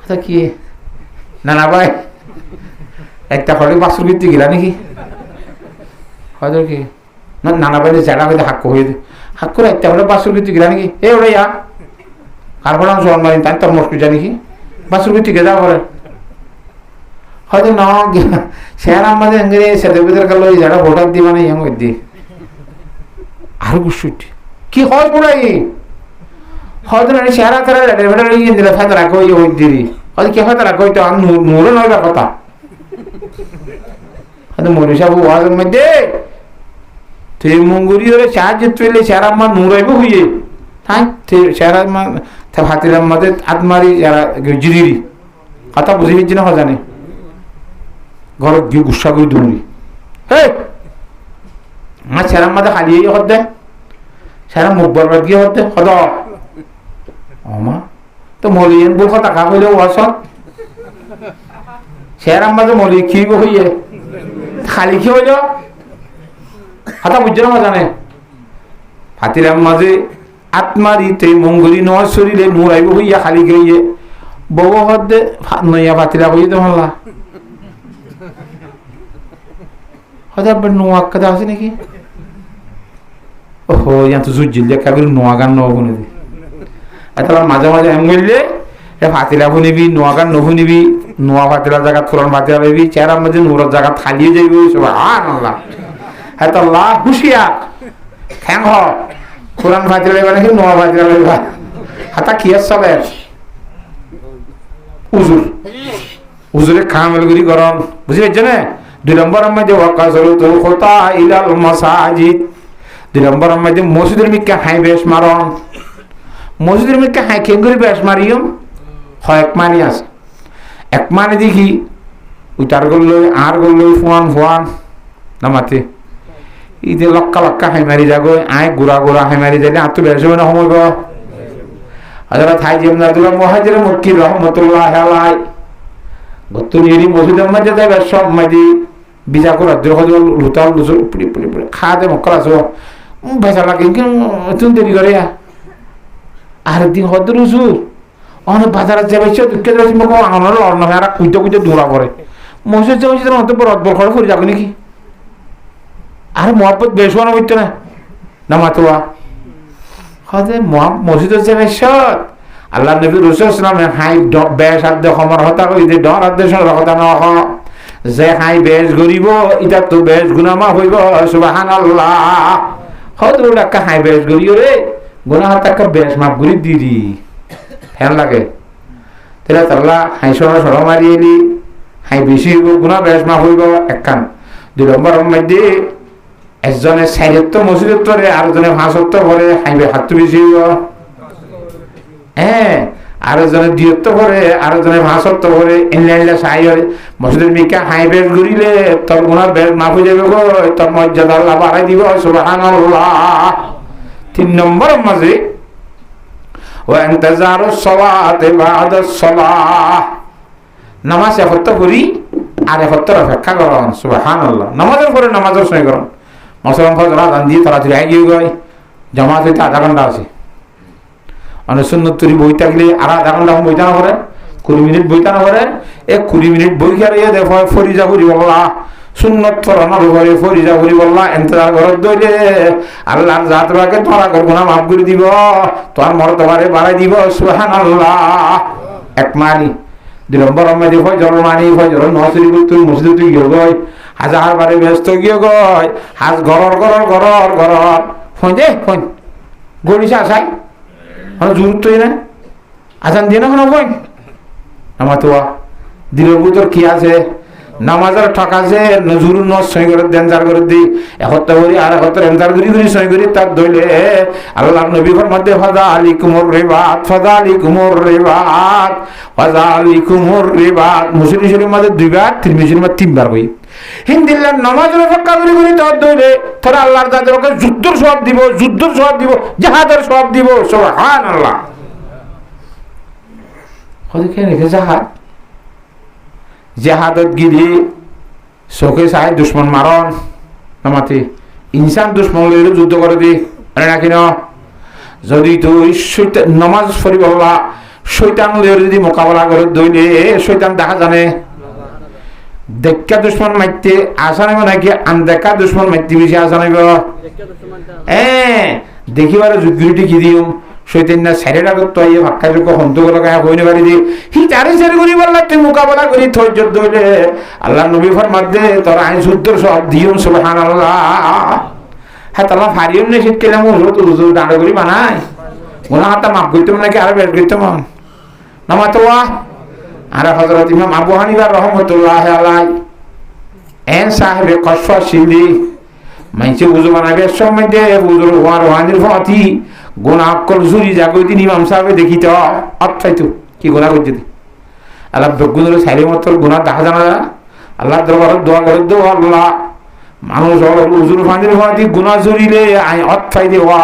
S1: এটা কি না না ভাই একটা খড়ে বাসুর ভিত্তি গেলা নাকি হয়তো কি না নানা ভাই জায়গা হইতে হাক্ক হয়ে দে হাক্ক করে একটা খড়ে বাসুর ভিত্তি গেলা নাকি এ ওরে ইয়া কার ফলাম সমান মারি তাই তোর মুশকিল জানি কি বাসুর ভিত্তি গে যাও করে হয়তো না শেয়ার আমাদের এঙ্গেরে সেদের ভিতরে গেল যারা ভোটার দিবা না ইয়া মধ্যে আর গুসুট কি হয় পুরাই হয়তো না শেয়ার তারা ভোটার ইয়ে দিলে ফায়দা রাখো ইয়ে হই দিরি হয়তো কি হয় তারা কইতো আর নূরে নয় কথা হয়তো মৌলী সাহেব ওয়াজের মধ্যে তুই মঙ্গুরি ধরে সাহায্য তুইলে শেয়ার আমার নূর আইব হইয়ে তাই শেয়ার আমার হাতির আমাদের আত্মারি যারা জিরিরি কথা বুঝে গেছি না জানে ঘর গিয়ে গুসা করে দৌড়ি হে আমার সেরাম মাঝে হারিয়ে হতে সেরাম মুখ বরবাদ গিয়ে হতে হদ আমা তো মলিয়ান বউ কথা কা কইলে ওয়াসত শেয়ার মাঝে মলি কি হইয়ে খালি কি হইল হাতা বুঝছে না জানে ফাতিলাম মাঝে আত্মারিতে মঙ্গলি নোয়ার শরীরে নুরাইব হইয়া খালি গিয়ে বউ হদ্দে নইয়া ফাতিলা হইয়ে তো মাল্লা হয়তো নোয়া কথা আছে নাকি ওহো ইয়া তো জুজিল দেখা করে নোয়া গান নব শুনিবি তারপর মাঝে মাঝে এম বললে ফাতিলা শুনিবি নোয়া গান নশুনিবি নোয়া ফাতিলার জায়গা কোরআন ফাতিলা পাবি চেহারার মধ্যে নুরের জায়গা থালিয়ে যাইব সব আল্লাহ হ্যাঁ তো আল্লাহ হুশিয়ার খ্যাং হ কোরআন ফাতিলা লইবা নাকি নোয়া ফাতিলা লইবা হাতা কি চলে উজুর উজুরে খামেল গুলি গরম বুঝি পাইছে না 2 নম্বর মধ্যে ওয়াকাসরুতুল খুতা ইলাল মাসাজিদ 2 নম্বর মধ্যে মসজিদের মিকে হাই বেশ মারন মসজিদের মিকে হাই কেঙ্গুরি বেশ মারিয়ম হয় এক মানি আছে এক মানে দেখি উতার গল আর গল ফুয়ান নামাতে ইতে লক্কা লক্কা হাই মারি যাগো আয় গুড়া গুড়া হাই মারি যাইলে আর তো বেশ হবে না সময় হাজারা থাই যেমন আব্দুল্লাহ মুহাজির মক্কি রহমাতুল্লাহ আলাইহি গতুনিরি মসজিদের মধ্যে যাবে সব মাদি বিজা করে দেহজল লুতাল লুসুল পুরি পুরি পুরি খাদে মক্কা আসো ভাষা লাগে কি তুমি দেরি করে আর দিন হদ রুসুল অনেক বাজারে যাবে সে দুঃখে যাবে মক আমার অন্য আর কুইতে কুইতে দৌড়া করে মসজিদ যাবে সেটা অন্ত বড় বড় করে ফুরি যাবে নাকি আর মহব্বত বেশ না হইতো না নামাতোয়া হদে মসজিদ যাবে সত আল্লাহ নবী রাসূল সাল্লাল্লাহু আলাইহি হাই বেশ আদ খমর হতা কই দে ডর আদ সর হতা না হ যে হাই বেশ গরিব এটা তো বেশ গুনামা হইব সুবহানাল্লাহ হদরু ডাকা হাই বেশ গরিও রে গুনাহ তাকা বেশ মাফ গরি দিদি ফেন লাগে তেলা আল্লাহ হাই সর মারিয়েলি হাই বেশি গুনাহ বেশ মাফ হইব একখান 2 নম্বর মধ্যে একজনের সাইডত মসজিদত রে আর জনে ভাষত করে হাইবে হাত বেশি হইব হ্যাঁ আরো জনে দিয়ত্ব করে আরো জনে ভাষত্ব করে ইনলাইলা সাই হয় মসজিদের মিকা হাই বেশ ঘুরিলে তোর গুনাহ বেশ মাফ হয়ে যাবে গো তোর মর্যাদা আল্লাহ বাড়াই দিব সুবহানাল্লাহ 3 নম্বর মাঝে ওয়া ইনতাজারুস সালাতি বা'দাস সালাহ নামাজ এফত করি আর এফত অপেক্ষা করুন সুবহানাল্লাহ নামাজের পরে নামাজের সময় করুন মুসলমান ফজর আযান দিয়ে তাড়াতাড়ি আগে গই জামাত হইতে আধা ঘন্টা আছে মানে সুন্নত তরি বই থাকলে আর আধা ঘন্টা বইতা না করে 20 মিনিট বইতা না করে 20 মিনিট বই খেয়ে দেখো ফরিজা করি বল্লা সুন্নত ফরানোর ঘরে ফরিজা করি বল্লা ইন্তজার ঘর দইলে আল্লাহর জাত বাকে তোরা গুনাহ মাফ করে দিব তোর মর্তবারে বাড়াই দিব সুবহানাল্লাহ এক মানি 2 নম্বর মধ্যে ফজর মানি ফজর নসরি করতে মসজিদে তুই গই হাজার বারে ব্যস্ত গিয়ে গই হাজ গরর ফোন দে ফোন গড়িছে আসাই জুরুত্বই না আজান দিয়ে না কোনো বই নামাতোয়া দিনের ভিতর কি আছে নামাজের ঠক আছে নজরুল নজ সই করে দেনজার করে দিই একত্র করি আর একত্র এনজার করি সই করি তার দইলে আল্লাহ নবী ফরমাতে ফাদা আলিকুমুর রিবাত মুসলিম শরীফের মধ্যে 2 বার তিরমিজি শরীফের 3 বার কই হিন্দিল্লাহ নামাজের অপেক্ষা করি তার দইলে তোরা আল্লাহর দাদেরকে যুদ্ধের সওয়াব দিব জিহাদের সওয়াব দিব সুবহানাল্লাহ কত কেন রেখে জাহাদত গিরি চোখে চাই দুশ্মন মারণ নামাতে ইনসান দুশ্মন লইলে যুদ্ধ করে দি আরে নাকি ন যদি তুই নামাজ পড়িব বাবা শয়তান লইলে যদি মোকাবেলা করে দইলে শয়তান দেখা জানে দেখা দুশ্মন মাইতে আসানিব নাকি আনদেখা দুশ্মন মাইতে বেশি আসানিব দেখিবারে যুদ্ধটি কি দিও শৈতান না সাইডের আগত তো এই ভাক্কাযোগ্য হন্তক লাগায় হইনে পারি দি হি তারে সারি করি বললা তুই মোকাবেলা করি ধৈর্য ধইলে আল্লাহ নবী ফরমাতে তোর আইন শুদ্ধর সব দিও সুবহানাল্লাহ হ্যাঁ তালা ফারিয়ম নে শীত কেলাম হুজুর দাঁড় করি বানাই গুনাহ হাতা মাফ করতে নাকি আর বের করতে মন নামাতোয়া আর হযরত ইমাম আবু হানিফা রাহমাতুল্লাহ আলাইহি এন সাহেবে কসফা শিলি মাইছে বুঝু বানাবে সময় দে বুঝুর ওয়ানির ফাতি গুনাহ কল জুরি জাগই দিন ইমাম সাহেব দেখি তো আচ্ছাইতো কি গুনাহ করতে দি আল্লাহ বগুনের সাইরে মত গুনাহ দেখা জানা আল্লাহ দরবারে দোয়া করে দো আল্লাহ মানুষ হুজুর ফানির ফাতি গুনাহ জুরিলে আই আচ্ছাই দেওয়া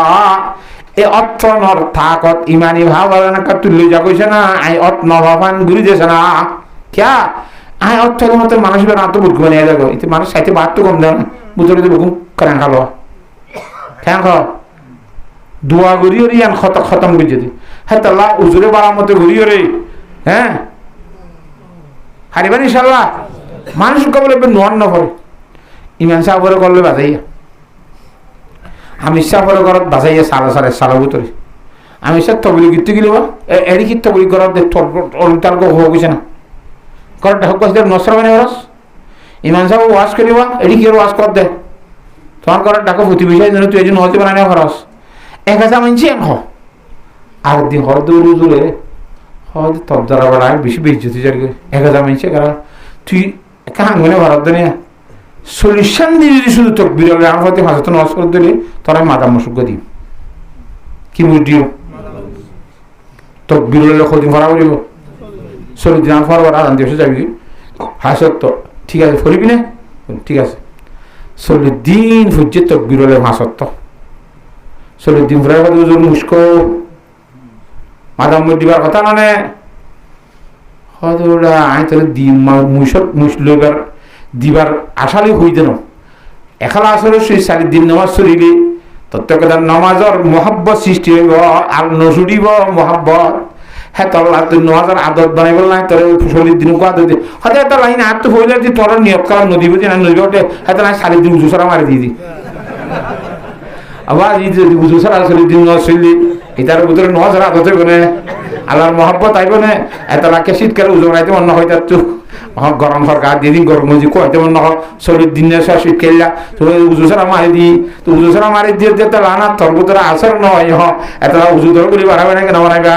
S1: এ অর্থ নর থাকত ইমানি ভাব না তুল্য জাগইছে না আই অত নভাবান গুরি দেছে না কিয়া অর্থের মতো মানুষ রাত বুধ বানিয়ে যাবো এতে মানুষ সাইতে ভাত তো কম দেয় না বুঝলে তো বুকুম কেন খালো কেন খাও দোয়া গড়ি ওরি আন খতম করে যদি হ্যাঁ তাল্লা উজুরে বাড়ার মতো ঘুরি ওরে হ্যাঁ হারিবেন ইনশাল্লাহ মানুষ কবলে নোয়ার না করে ইমান সাহ করে করলে বাজাইয়া আমি ইচ্ছা করে ঘরত বাজাইয়া সারা ভিতরে আমি ইচ্ছা তবলি গীত গেলে এড়ি কি তবলি ঘরত তার হয়ে গেছে না ঘরত হোক নসর মানে খরচ ইমান সাহ ওয়াশ করিবা এড়ি কি ওয়াশ কর দে তোমার ঘরত ডাকো প্রতি বিষয় জন্য তুই এই জন্য হতে বানানো খরচ 1000 মানছি এম আর দিন হর দৌড় জুড়ে হয়তো তব দ্বারা বাড়ায় বেশি বেজ্জতি যার 1000 মানছি কারণ তুই কাহাং মানে ভারত দুনিয়া সলিউশন দিয়ে যদি শুধু তোর বিরল আমার হতে হাসত নষ্ট করে দিলে তোরা মাথা মশুক দিই কি বুঝিও তোর বিরল ক্ষতি ভরা করিব 40 দিন ফর আদান দিবসে যাবি হাসত তো ঠিক আছে ফরিবি না ঠিক আছে 40 দিন ফুটছে তোর বিরলে হাসত তো 40 দিন ফেরার কথা ওজন মুস্কো মাদাম দিবার কথা মানে হয়তো ওটা আই তাহলে মুসলবার দিবার আশালি হইতে না এখালা আসলে সেই 4 দিন নামাজ চলিলে তত্ত্বকদার নামাজর মহাব্বত সৃষ্টি হইব আর নসুরিব মহাব্বত হ্যাঁ তল্লা তুই নামাজের আদত বানাইব না তোর 40 দিন আদত দিয়ে হয়তো একটা লাইন আর তো হইলে যে তোর নিয়ত করা নদী বুঝি না নদী ওঠে হয়তো না 4 দিন উঁচু সারা মারি দিয়ে দি আবার এই যে উঁচু সারা 40 দিন নজ চললি এটার ভিতরে নামাজের আদত হইব না আল্লাহর মহাব্বত আইব না এত লাখে শীতকালে উজো বানাইতে মনে হয় তার তো গরম সরকার দিদিন গরম মজি কইতে মনে হয় 40 দিন শীত খেললা তো উজু সারা মারি দি তো উজু সারা মারি দিয়ে যেতে লানা তোর ভিতরে আসর নয় হ এত উজু ধরে করে বানাবে না কেন বানাইবা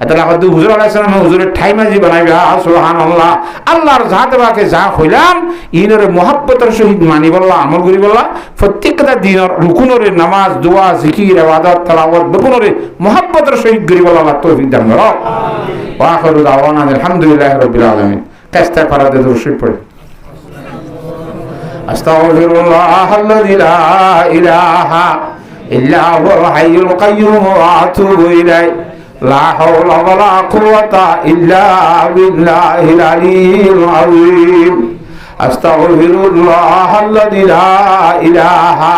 S1: এত লাখ তো হুজুর আলাইহিস সালাম হুজুরের ঠাই মাঝি বানাইবা সুবহানাল্লাহ আল্লাহর জাতে বাকে যা হইলাম ইনরে মহব্বতের সহিত মানি বললা আমল করি বললা প্রত্যেকটা দিনের রুকুনরে নামাজ দোয়া জিকির ইবাদত তেলাওয়াত বেকুনরে মহব্বতের সহিত করি বললা আল্লাহ তৌফিক দান করো ওয়া আখিরু দাওয়ানা আলহামদুলিল্লাহি রাব্বিল আলামিন কাস্তা ফারাদে দরুদ পড়ে আস্তাগফিরুল্লাহাল্লাযী লা ইলাহা ইল্লা হুয়াল হাইয়ুল কাইয়্যুম ওয়া আতুবু ইলাইহি লা হাওলা ওয়ালা কুওয়াতা ইল্লা বিল্লাহিল আলিয়্যিল আযীম আস্তাগফিরুল্লাহাল্লাযী লা ইলাহা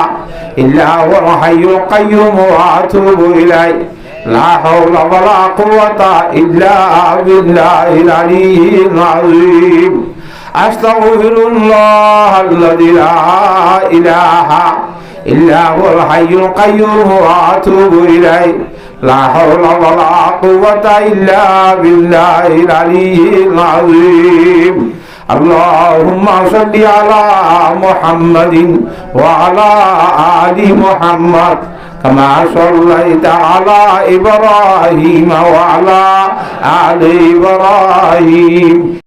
S1: ইল্লা হুয়াল হাইয়ুল কাইয়্যুম ওয়া আতুবু ইলাইহি لا حول ولا قوة إلا بالله العلي العظيم أستغفر الله الذي لا إله إلا هو الحي القيوم وأتوب إليه لا حول ولا قوة إلا بالله العلي العظيم اللهم صل على محمد وعلى آل محمد كما صليت على إبراهيم وعلى آل إبراهيم